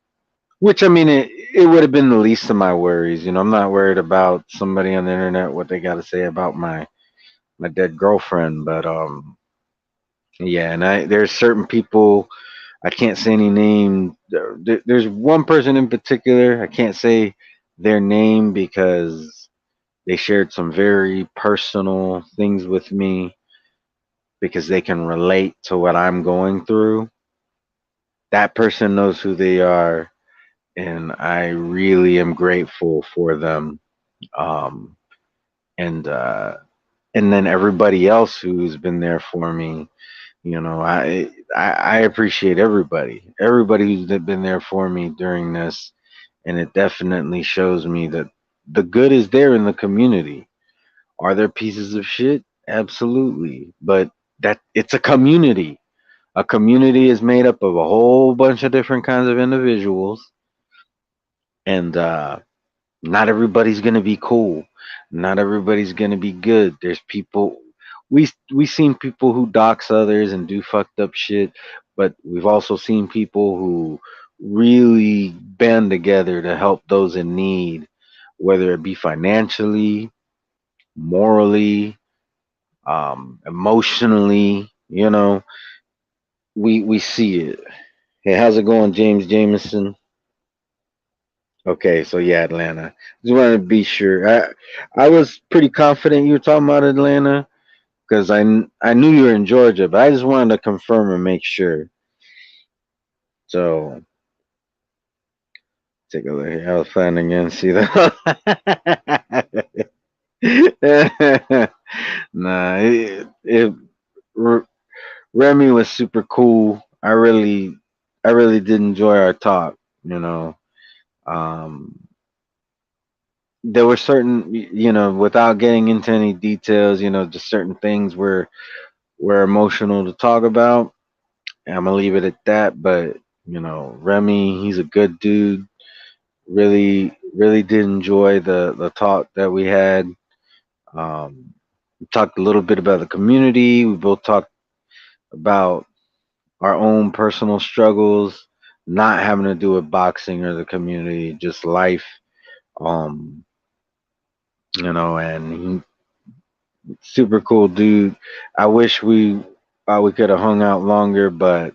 which I mean, it would have been the least of my worries. I'm not worried about somebody on the internet what they got to say about my dead girlfriend, but yeah, and there's certain people I can't say any name. There's one person in particular I can't say their name because they shared some very personal things with me because they can relate to what I'm going through. That person knows who they are, and I really am grateful for them. Um, and and then everybody else who's been there for me, I appreciate everybody who's been there for me during this, and it definitely shows me that the good is there in the community. Are there pieces of shit? Absolutely, but that it's a community. A community is made up of a whole bunch of different kinds of individuals, and not everybody's gonna be cool. Not everybody's gonna be good. There's people we seen people who dox others and do fucked up shit, but we've also seen people who really band together to help those in need, whether it be financially, morally, emotionally. We see it. Hey, how's it going, James Jameson? Okay, so yeah, Atlanta. Just wanted to be sure. I was pretty confident you were talking about Atlanta because I knew you were in Georgia, but I just wanted to confirm and make sure. So take a look here. I was finding again. See that? Nah, R- Remy was super cool. I really did enjoy our talk. You know, um, there were certain, without getting into any details, just certain things were emotional to talk about. And I'm gonna leave it at that. But Remy, he's a good dude. Really, really did enjoy the talk that we had. We talked a little bit about the community. We both talked about our own personal struggles, not having to do with boxing or the community, just life. Um, and super cool dude. I wish we could have hung out longer, but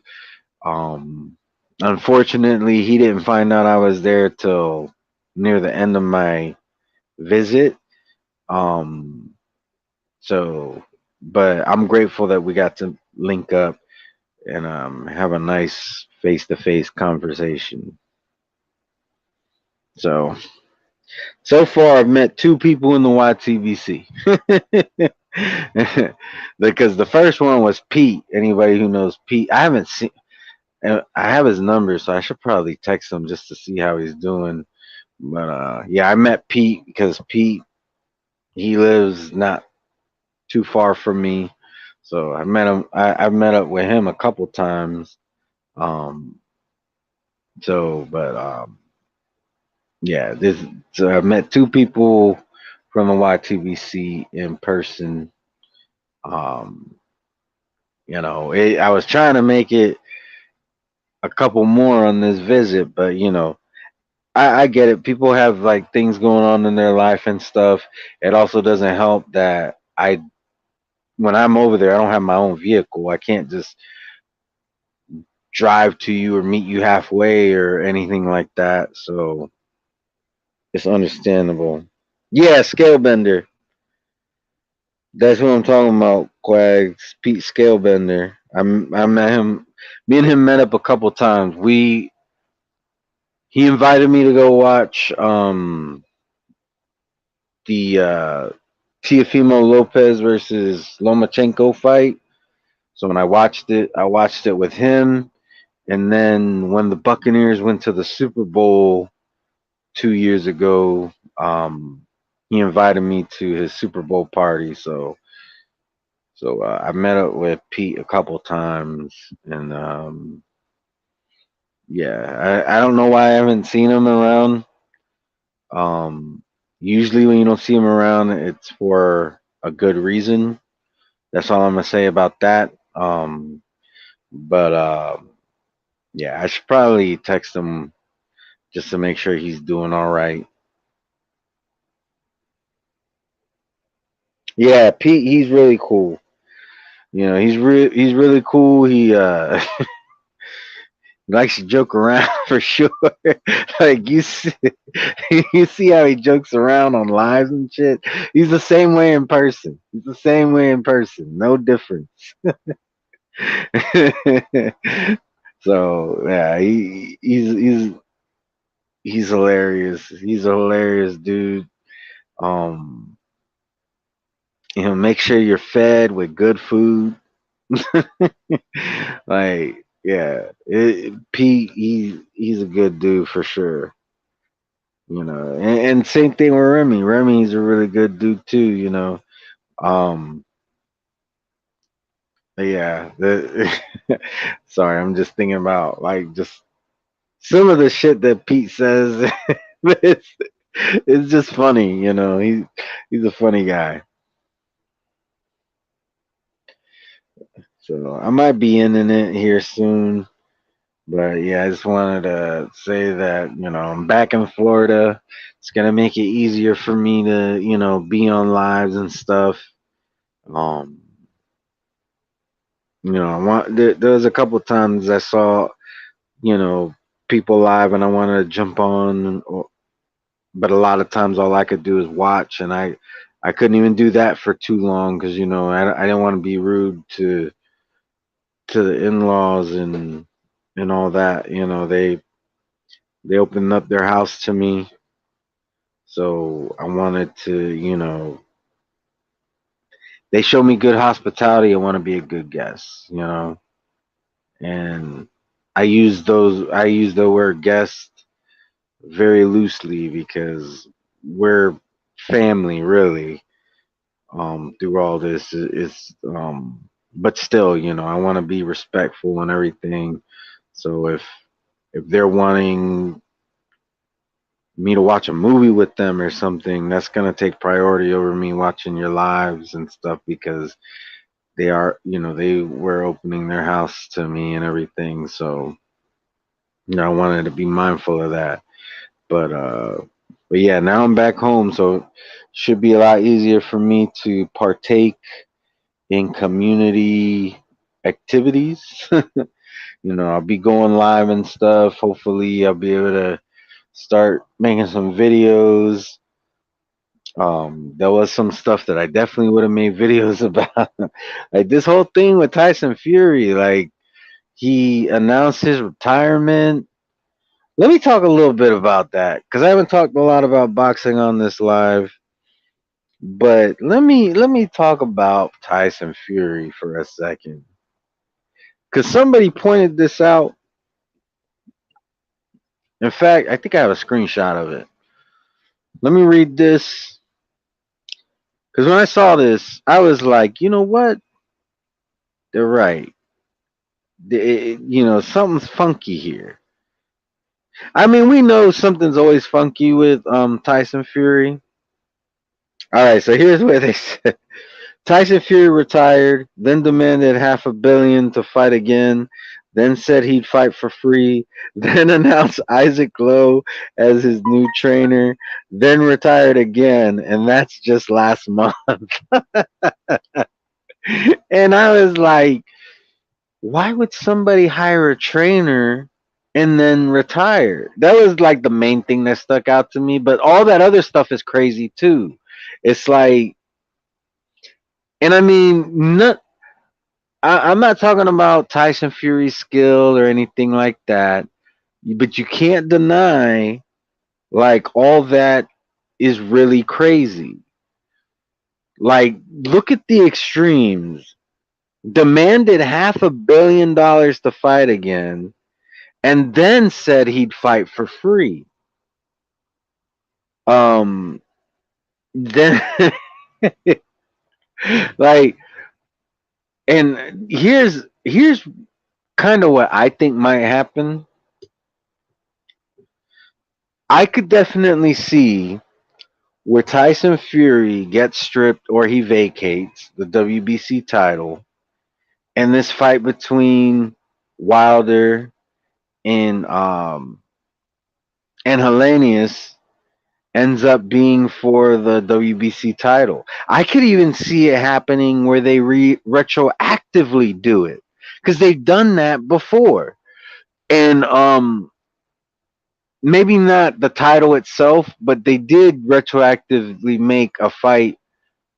um, unfortunately, he didn't find out I was there till near the end of my visit. Um, so, but I'm grateful that we got to link up. and have a nice face-to-face conversation. So far I've met two people in the YTBC. Because the first one was Pete. Anybody who knows Pete, I haven't seen. I have his number, so I should probably text him just to see how he's doing. But yeah, I met Pete because Pete, he lives not too far from me, so I met him. I've met up with him a couple times. Um, but yeah, this so I met two people from the YTBC in person. Um, I was trying to make it a couple more on this visit, but I get it. People have like things going on in their life and stuff. It also doesn't help that when I'm over there, I don't have my own vehicle. I can't just drive to you or meet you halfway or anything like that. So it's understandable. Yeah, Scalebender. That's what I'm talking about, Quags. Pete Scalebender. I met him. Me and him met up a couple times. He invited me to go watch the Teofimo Lopez versus Lomachenko fight. So when I watched it with him. And then when the Buccaneers went to the Super Bowl 2 years ago, he invited me to his Super Bowl party. So I met up with Pete a couple times, and yeah, I don't know why I haven't seen him around. Um, Usually when you don't see him around, it's for a good reason. That's all I'm gonna say about that. But yeah, I should probably text him just to make sure he's doing all right. Yeah, Pete, he's really cool. He's really cool. He likes to joke around for sure. Like you see how he jokes around on lives and shit. He's the same way in person. He's the same way in person. No difference. So yeah, he's hilarious. He's a hilarious dude. Um, make sure you're fed with good food. Like, yeah, Pete, he's a good dude for sure. And same thing with Remy. Remy's a really good dude too. Um, yeah. Sorry, I'm just thinking about like just some of the shit that Pete says. it's, it's just funny. He's a funny guy. So I might be ending it here soon. But yeah, I just wanted to say that, I'm back in Florida. It's gonna make it easier for me to, be on lives and stuff. Um, there was a couple times I saw, you know, people live and I wanted to jump on, but a lot of times all I could do is watch, and I couldn't even do that for too long because I didn't want to be rude to the in-laws and all that. They opened up their house to me. So I wanted to, they show me good hospitality. I want to be a good guest. And I use the word guest very loosely because we're family, really. Through all this, but still, I want to be respectful and everything. So if they're wanting me to watch a movie with them or something, that's gonna take priority over me watching your lives and stuff because they were opening their house to me and everything. So, I wanted to be mindful of that. But yeah, now I'm back home, so it should be a lot easier for me to partake in community activities. I'll be going live and stuff. Hopefully, I'll be able to start making some videos. There was some stuff that I definitely would have made videos about. Like this whole thing with Tyson Fury, like He announced his retirement. Let me talk a little bit about that because I haven't talked a lot about boxing on this live. But let me talk about Tyson Fury for a second because somebody pointed this out. In fact, I think I have a screenshot of it. Let me read this because when I saw this, I was like, you know what? They're right. Something's funky here. I mean, we know something's always funky with Tyson Fury. All right, so here's what they said. Tyson Fury retired, then demanded $500 million to fight again, then said he'd fight for free, then announced Isaac Lowe as his new trainer, then retired again, and that's just last month. And I was like, why would somebody hire a trainer and then retire? That was like the main thing that stuck out to me, but all that other stuff is crazy too. It's like, and I mean, I'm not talking about Tyson Fury's skill or anything like that, but you can't deny like all that is really crazy. Like, look at the extremes. Demanded $500 million to fight again, and then said he'd fight for free. Um, then like, and here's kind of what I think might happen. I could definitely see where Tyson Fury gets stripped or he vacates the WBC title, and this fight between Wilder and Hellenius ends up being for the WBC title. I could even see it happening where they retroactively do it because they've done that before, and maybe not the title itself, but they did retroactively make a fight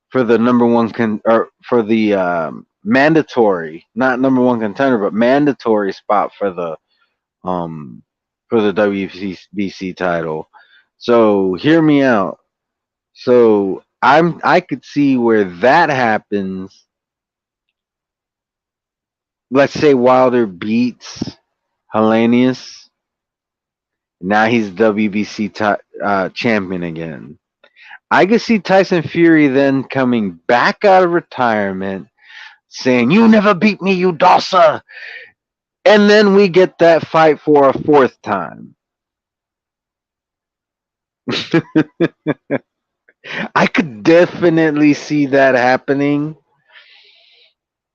for the number one or for the mandatory, not number one contender, but mandatory spot um for the WBC title. So hear me out. So I could see where that happens. Let's say Wilder beats Hellenius. Now he's WBC champion again. I could see Tyson Fury then coming back out of retirement saying, "You never beat me, you Dossa." And then we get that fight for a fourth time. I could definitely see that happening.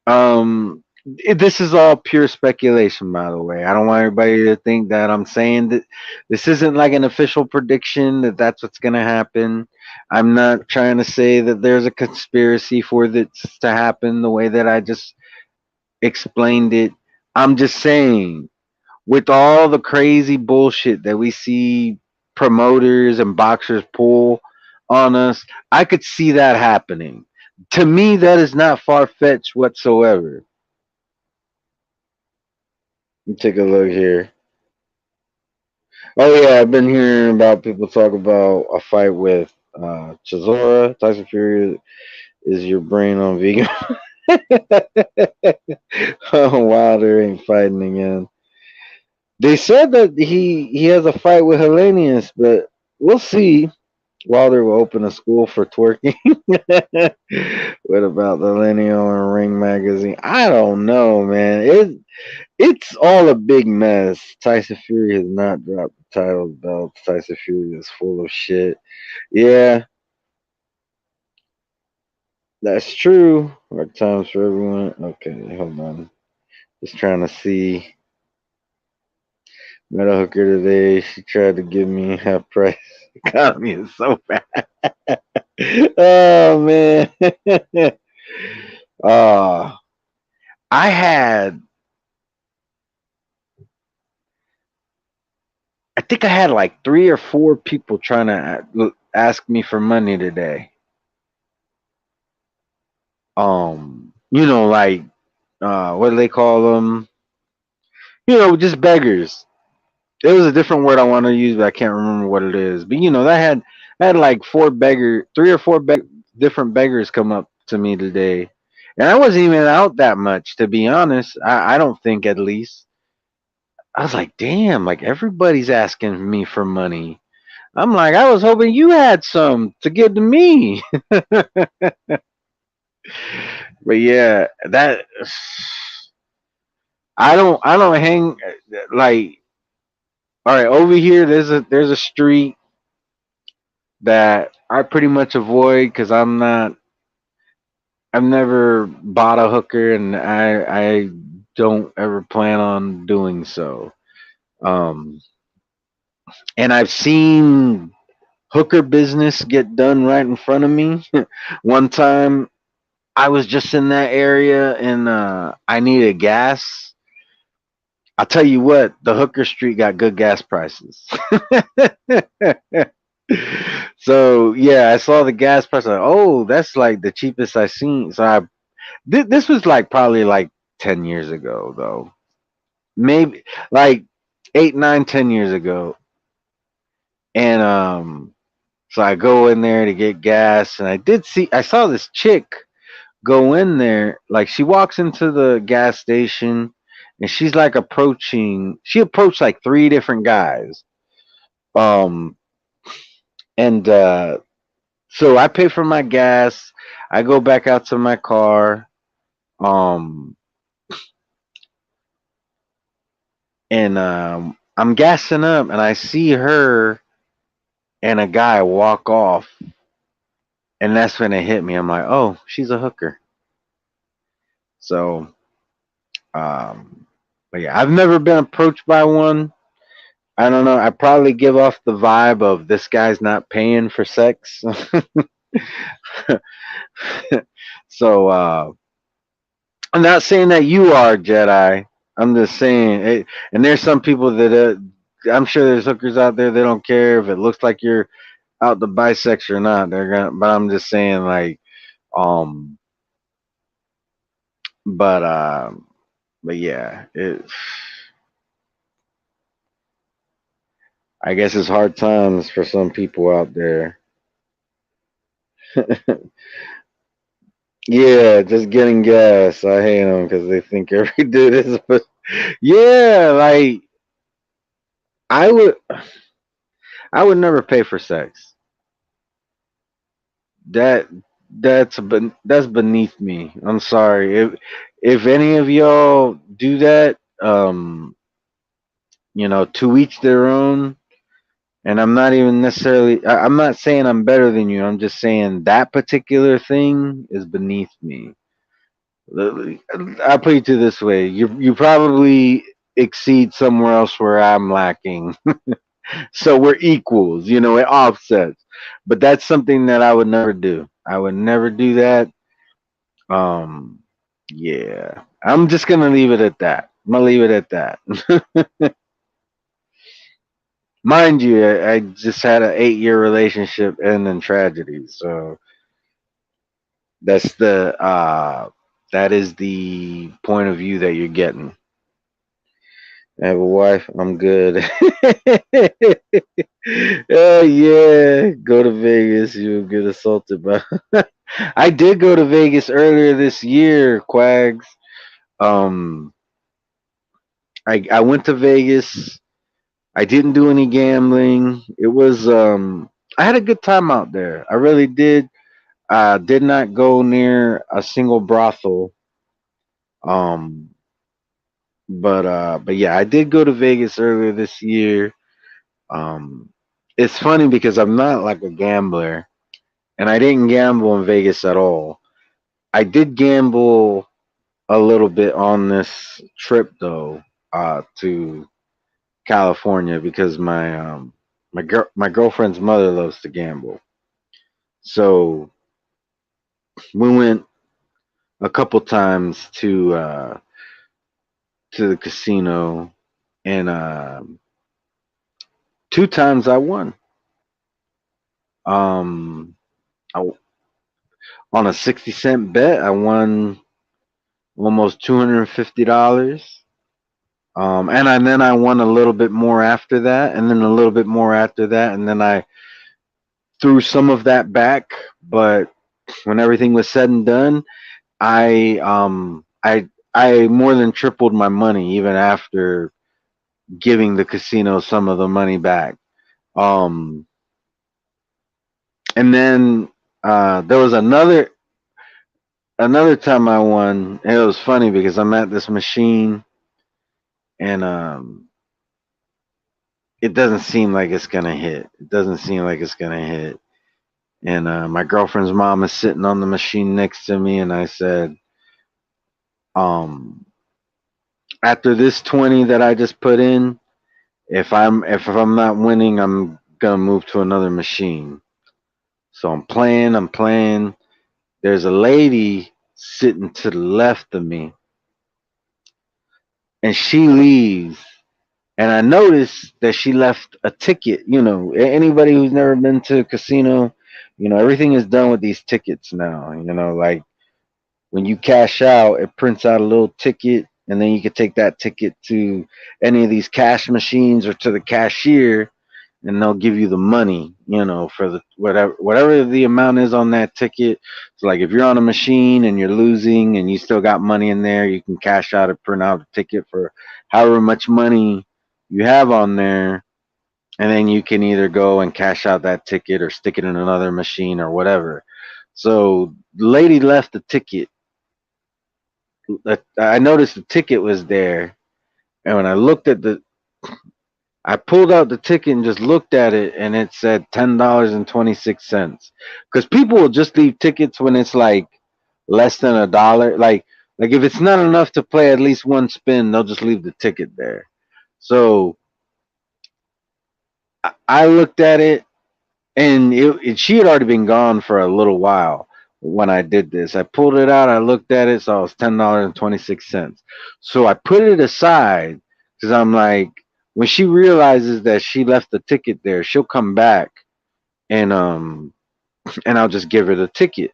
This is all pure speculation, by the way. I don't want everybody to think that I'm saying that this isn't like an official prediction that that's what's going to happen. I'm not trying to say that there's a conspiracy for this to happen the way that I just explained it. I'm just saying, with all the crazy bullshit that we see promoters and boxers pull on us, I could see that happening. To me, that is not far fetched whatsoever. Let me take a look here. Oh yeah, I've been hearing about people talk about a fight with Chisora. Tyson Fury is your brain on vegan. Oh, Wilder ain't fighting again. They said that he has a fight with Hellenius, but we'll see. Wilder will open a school for twerking. What about the Lineal and Ring magazine? I don't know, man. It's all a big mess. Tyson Fury has not dropped the title belt. Tyson Fury is full of shit. Yeah, that's true. Hard times for everyone. Okay, hold on. Just trying to see. Met a hooker today. She tried to give me half price. Economy is so bad. Oh man. uh I had I think I had like 3 or 4 people trying to ask me for money today. Like what do they call them? just beggars. It was a different word I want to use, but I can't remember what it is. But that had like three or four different beggars come up to me today, and I wasn't even out that much, to be honest. I don't think, at least. I was like, damn, like everybody's asking me for money. I'm like, I was hoping you had some to give to me. But yeah, that I don't hang like, all right, over here there's a street that I pretty much avoid because I've never bought a hooker, and I don't ever plan on doing so. Um, and I've seen hooker business get done right in front of me. One time I was just in that area and I needed gas. I'll tell you what, the hooker street got good gas prices. So yeah, I saw the gas price. Like, oh, that's like the cheapest I seen. So this was like probably like 10 years ago, though. Maybe like 8, 9, 10 years ago. And so I go in there to get gas, and I saw this chick go in there. Like, she walks into the gas station, and she's like she approached like three different guys. Um, and so I pay for my gas. I go back out to my car. Um, and I'm gassing up, and I see her and a guy walk off, and that's when it hit me. I'm like, oh, she's a hooker. So, but yeah, I've never been approached by one. I don't know. I probably give off the vibe of this guy's not paying for sex. So, I'm not saying that you are Jedi. I'm just saying, and there's some people that I'm sure there's hookers out there that don't care if it looks like you're out the bisex or not. They're gonna, but I'm just saying, like, um, but but yeah, I guess it's hard times for some people out there. Yeah, just getting gas. I hate them because they think every dude is. But yeah, like I would, I would never pay for sex. That that's beneath me. I'm sorry. If any of y'all do that, to each their own. And I'm not even necessarily. I'm not saying I'm better than you. I'm just saying that particular thing is beneath me. I'll put it to you this way: you probably exceed somewhere else where I'm lacking. So we're equals. It offsets. But that's something that I would never do. I would never do that. Um, yeah. I'm just gonna leave it at that. I'm gonna leave it at that. Mind you, I just had an 8-year relationship end in tragedy. So that's that is the point of view that you're getting. I have a wife. I'm good. Oh yeah, go to Vegas. You'll get assaulted by. I did go to Vegas earlier this year, Quags. Um, I went to Vegas. I didn't do any gambling. It was I had a good time out there. I really did. I did not go near a single brothel. Um, but yeah, I did go to Vegas earlier this year. Um, it's funny because I'm not like a gambler, and I didn't gamble in Vegas at all. I did gamble a little bit on this trip though, to California because my girlfriend's mother loves to gamble. So we went a couple times to the casino, and two times I won. Um, I, on a 60-cent bet, I won almost $250. And then I won a little bit more after that, and then a little bit more after that, and then I threw some of that back. But when everything was said and done, I more than tripled my money even after giving the casino some of the money back. Um, and then there was another time I won. And it was funny because I'm at this machine and it doesn't seem like it's gonna hit. It doesn't seem like it's gonna hit. And my girlfriend's mom is sitting on the machine next to me, and I said, um, after this 20 that I just put in, if I'm not winning, I'm gonna move to another machine. So I'm playing. There's a lady sitting to the left of me, and she leaves. And I noticed that she left a ticket. Anybody who's never been to a casino, everything is done with these tickets now. Like when you cash out, it prints out a little ticket, and then you can take that ticket to any of these cash machines or to the cashier, and they'll give you the money, for the whatever the amount is on that ticket. So like if you're on a machine and you're losing and you still got money in there, you can cash out and print out a ticket for however much money you have on there, and then you can either go and cash out that ticket or stick it in another machine or whatever. So the lady left the ticket. I noticed the ticket was there, and when I pulled out the ticket and just looked at it, and it said $10.26. Because people will just leave tickets when it's like less than a dollar. Like if it's not enough to play at least one spin, they'll just leave the ticket there. So I looked at it, and she had already been gone for a little while when I did this. I pulled it out, I looked at it, so it was $10.26. So I put it aside because I'm like, when she realizes that she left the ticket there, she'll come back and I'll just give her the ticket.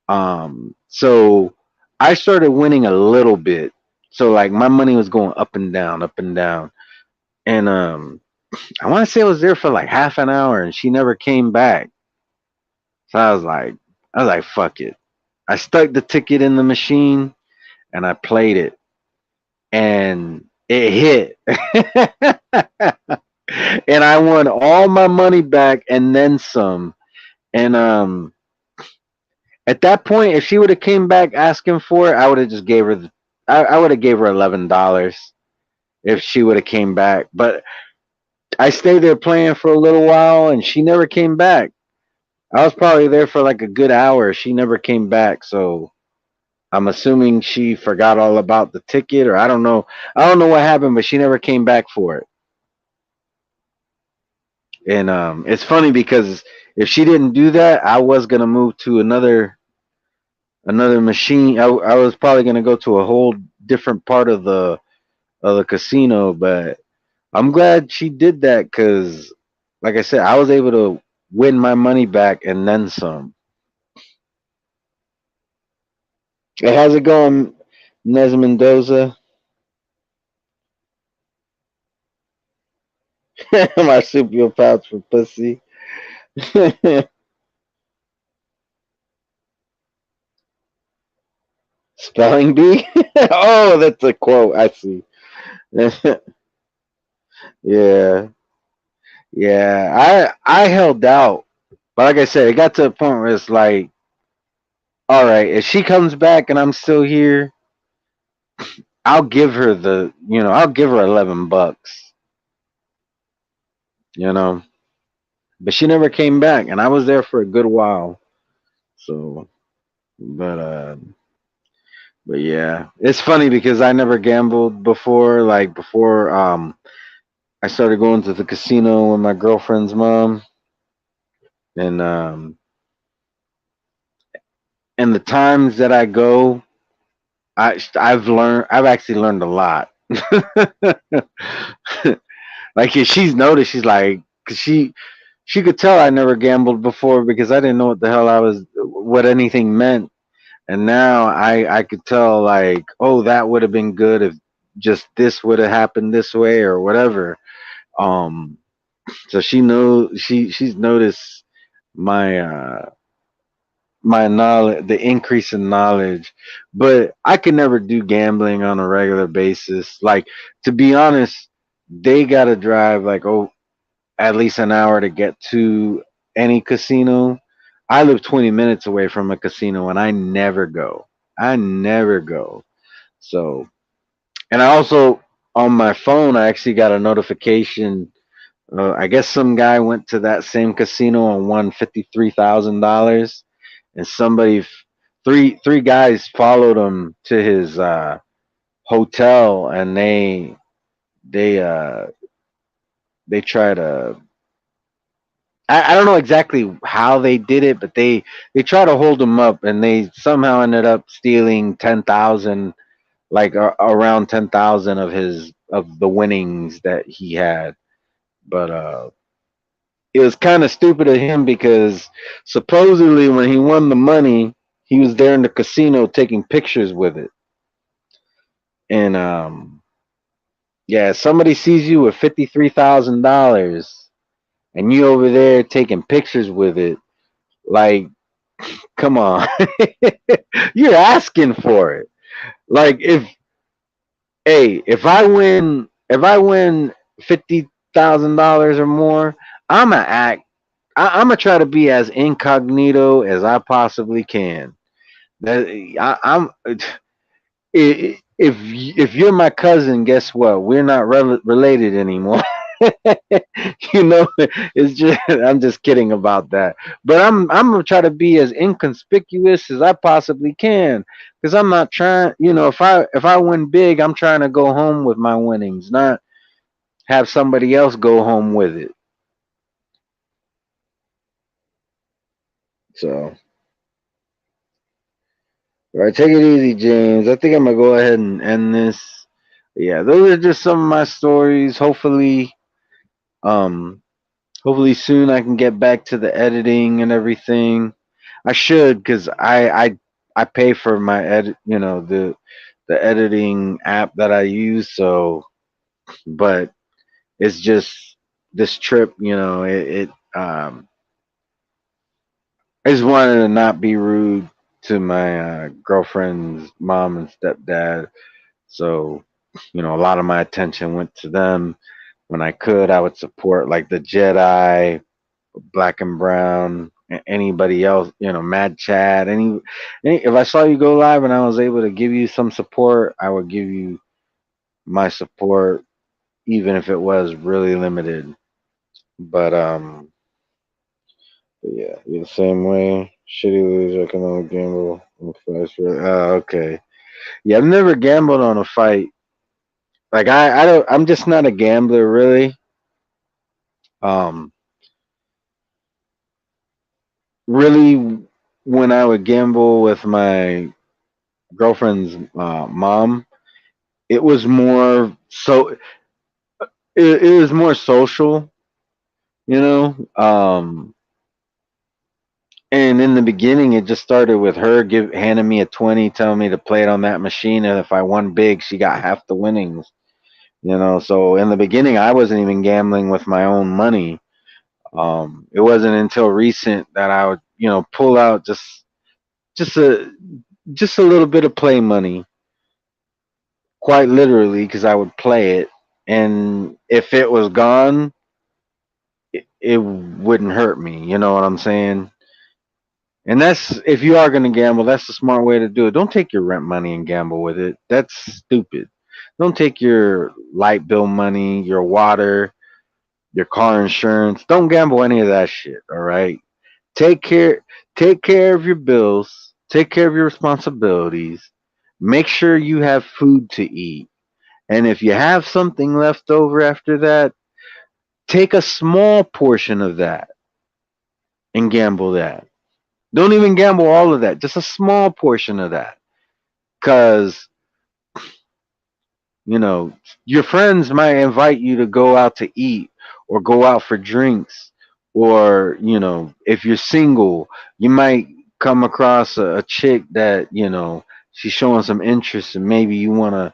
So I started winning a little bit. So like my money was going up and down. And I want to say I was there for like half an hour and she never came back. So I was like, fuck it. I stuck the ticket in the machine and I played it and it hit. And I won all my money back and then some. And at that point, if she would have came back asking for it, I would have just gave her I would have gave her $11 if she would have came back. But I stayed there playing for a little while and she never came back. I was probably there for like a good hour. She never came back, so I'm assuming she forgot all about the ticket, or I don't know. I don't know what happened, but she never came back for it. And it's funny because if she didn't do that, I was gonna move to another machine. I was probably gonna go to a whole different part of the casino, but I'm glad she did that because, like I said, I was able to win my money back and then some. Hey, how's it going, Nez Mendoza? Marsupial pouch for pussy. Spelling bee? Oh, that's a quote. I see. Yeah, yeah. I held out, but like I said, it got to a point where it's like, all right, if she comes back and I'm still here, I'll give her $11. You know, but she never came back, and I was there for a good while. So, but but yeah, it's funny because I never gambled before. Like before, I started going to the casino with my girlfriend's mom, and the times that I go, I've actually learned a lot. Like if she's noticed, she's like, cause she could tell I never gambled before because I didn't know what the hell what anything meant. And now I could tell like, oh, that would have been good if just this would have happened this way or whatever. Um, so she's noticed my my knowledge, the increase in knowledge, but I could never do gambling on a regular basis. Like, to be honest, they gotta drive like, oh, at least an hour to get to any casino. I live 20 minutes away from a casino and I never go. I never go. So, and I also, on my phone, I actually got a notification. I guess some guy went to that same casino and won $53,000, and three guys followed him to his hotel, and they uh, they try to. I don't know exactly how they did it, but they try to hold him up, and they somehow ended up stealing 10,000, like around 10,000 of the winnings that he had. But it was kind of stupid of him because supposedly when he won the money, he was there in the casino taking pictures with it. And yeah, somebody sees you with $53,000 and you over there taking pictures with it. Like, come on, you're asking for it. Like, if I win $50,000 or more, I'ma act. I'm gonna try to be as incognito as I possibly can. That I'm. If you're my cousin, guess what? We're not related anymore. You know, it's just I'm just kidding about that. But I'm gonna try to be as inconspicuous as I possibly can because I'm not trying. You know, if I win big, I'm trying to go home with my winnings, not have somebody else go home with it. So, all right, take it easy, James. I think I'm gonna go ahead and end this. Yeah, those are just some of my stories. Um, hopefully soon I can get back to the editing and everything. I should, because I pay for my you know, the editing app that I use. So, but it's just this trip, you know, I just wanted to not be rude to my girlfriend's mom and stepdad. So, you know, a lot of my attention went to them. When I could, I would support like the Jedi, Black and Brown, anybody else, you know, Mad Chad. If I saw you go live and I was able to give you some support, I would give you my support, even if it was really limited. But yeah, you're the same way. Shitty loser, economic gamble. Okay. Yeah, I've never gambled on a fight. Like I don't. I'm just not a gambler, really. Um, really, when I would gamble with my girlfriend's mom, it was more so. It was more social, you know. And in the beginning, it just started with her handing me a 20, telling me to play it on that machine, and if I won big, she got half the winnings. You know, so in the beginning, I wasn't even gambling with my own money. It wasn't until recent that I would, you know, pull out just a just a little bit of play money, quite literally, because I would play it, and if it was gone, it wouldn't hurt me. You know what I'm saying? And that's, if you are going to gamble, that's the smart way to do it. Don't take your rent money and gamble with it. That's stupid. Don't take your light bill money, your water, your car insurance. Don't gamble any of that shit. All right. Take care. Take care of your bills. Take care of your responsibilities. Make sure you have food to eat. And if you have something left over after that, take a small portion of that and gamble that. Don't even gamble all of that. Just a small portion of that. Because, you know, your friends might invite you to go out to eat or go out for drinks. Or, you know, if you're single, you might come across a chick that, you know, she's showing some interest and maybe you want to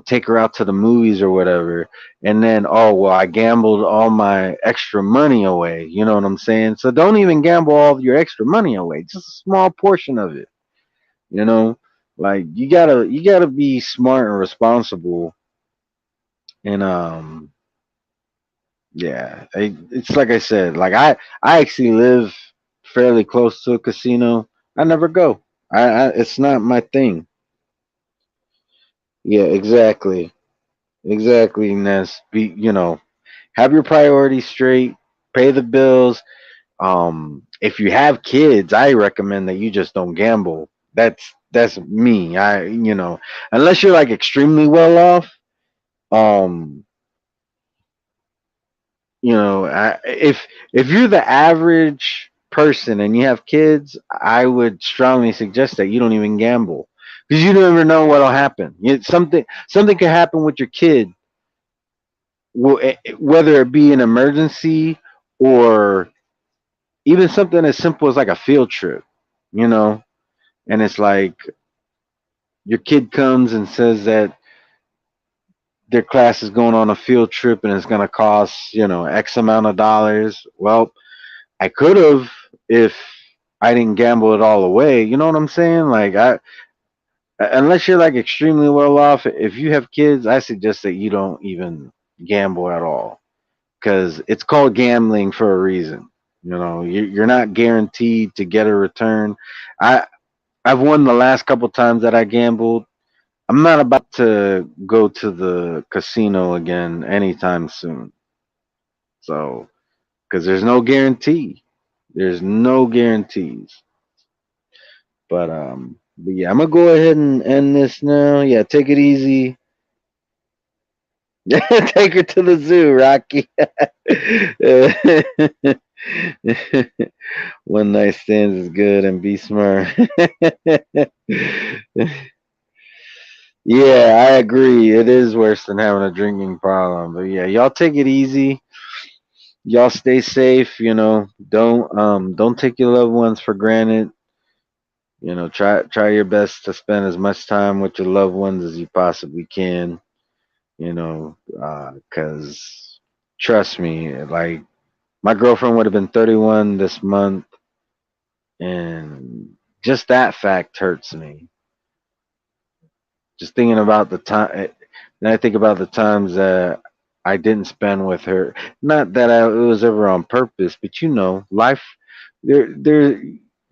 take her out to the movies or whatever, and then, oh well, I gambled all my extra money away. You know what I'm saying? So don't even gamble all of your extra money away. Just a small portion of it. You know, like you gotta be smart and responsible. And yeah, it's like I said. Like I actually live fairly close to a casino. I never go. It's not my thing. Yeah, exactly. Exactly, Ness. Have your priorities straight, pay the bills. If you have kids, I recommend that you just don't gamble. That's me. Unless you're like extremely well off. Um, if you're the average person and you have kids, I would strongly suggest that you don't even gamble because you never know what'll happen. Something could happen with your kid, whether it be an emergency or even something as simple as like a field trip, you know, and it's like your kid comes and says that their class is going on a field trip and it's going to cost, X amount of dollars. Well, I could have if I didn't gamble it all away. You know what I'm saying? Like, unless you're like extremely well off, if you have kids, I suggest that you don't even gamble at all because it's called gambling for a reason. You're not guaranteed to get a return. I I've won the last couple times that I gambled. I'm not about to go to the casino again anytime soon. So, because there's no guarantee. There's no guarantees. But yeah, I'm gonna go ahead and end this now. Yeah, take it easy. Take her to the zoo, Rocky. One night stands is good and be smart. Yeah, I agree. It is worse than having a drinking problem. But yeah, y'all take it easy. Y'all stay safe. Don't take your loved ones for granted. Try your best to spend as much time with your loved ones as you possibly can. Because trust me, like my girlfriend would have been 31 this month, and just that fact hurts me. Just thinking about the time, and I think about the times that I didn't spend with her. Not that it was ever on purpose, but life, there,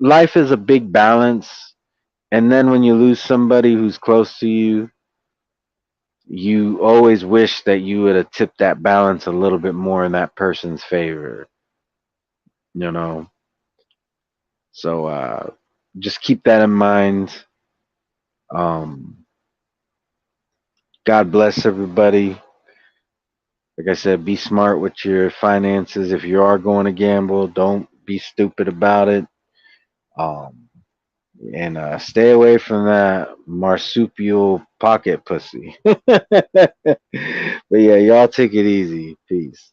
life is a big balance. And then when you lose somebody who's close to you, you always wish that you would have tipped that balance a little bit more in that person's favor. You know, so just keep that in mind. Um, God bless everybody. Like I said, be smart with your finances. If you are going to gamble, don't be stupid about it. Um, and stay away from that marsupial pocket pussy. But yeah, y'all take it easy. Peace.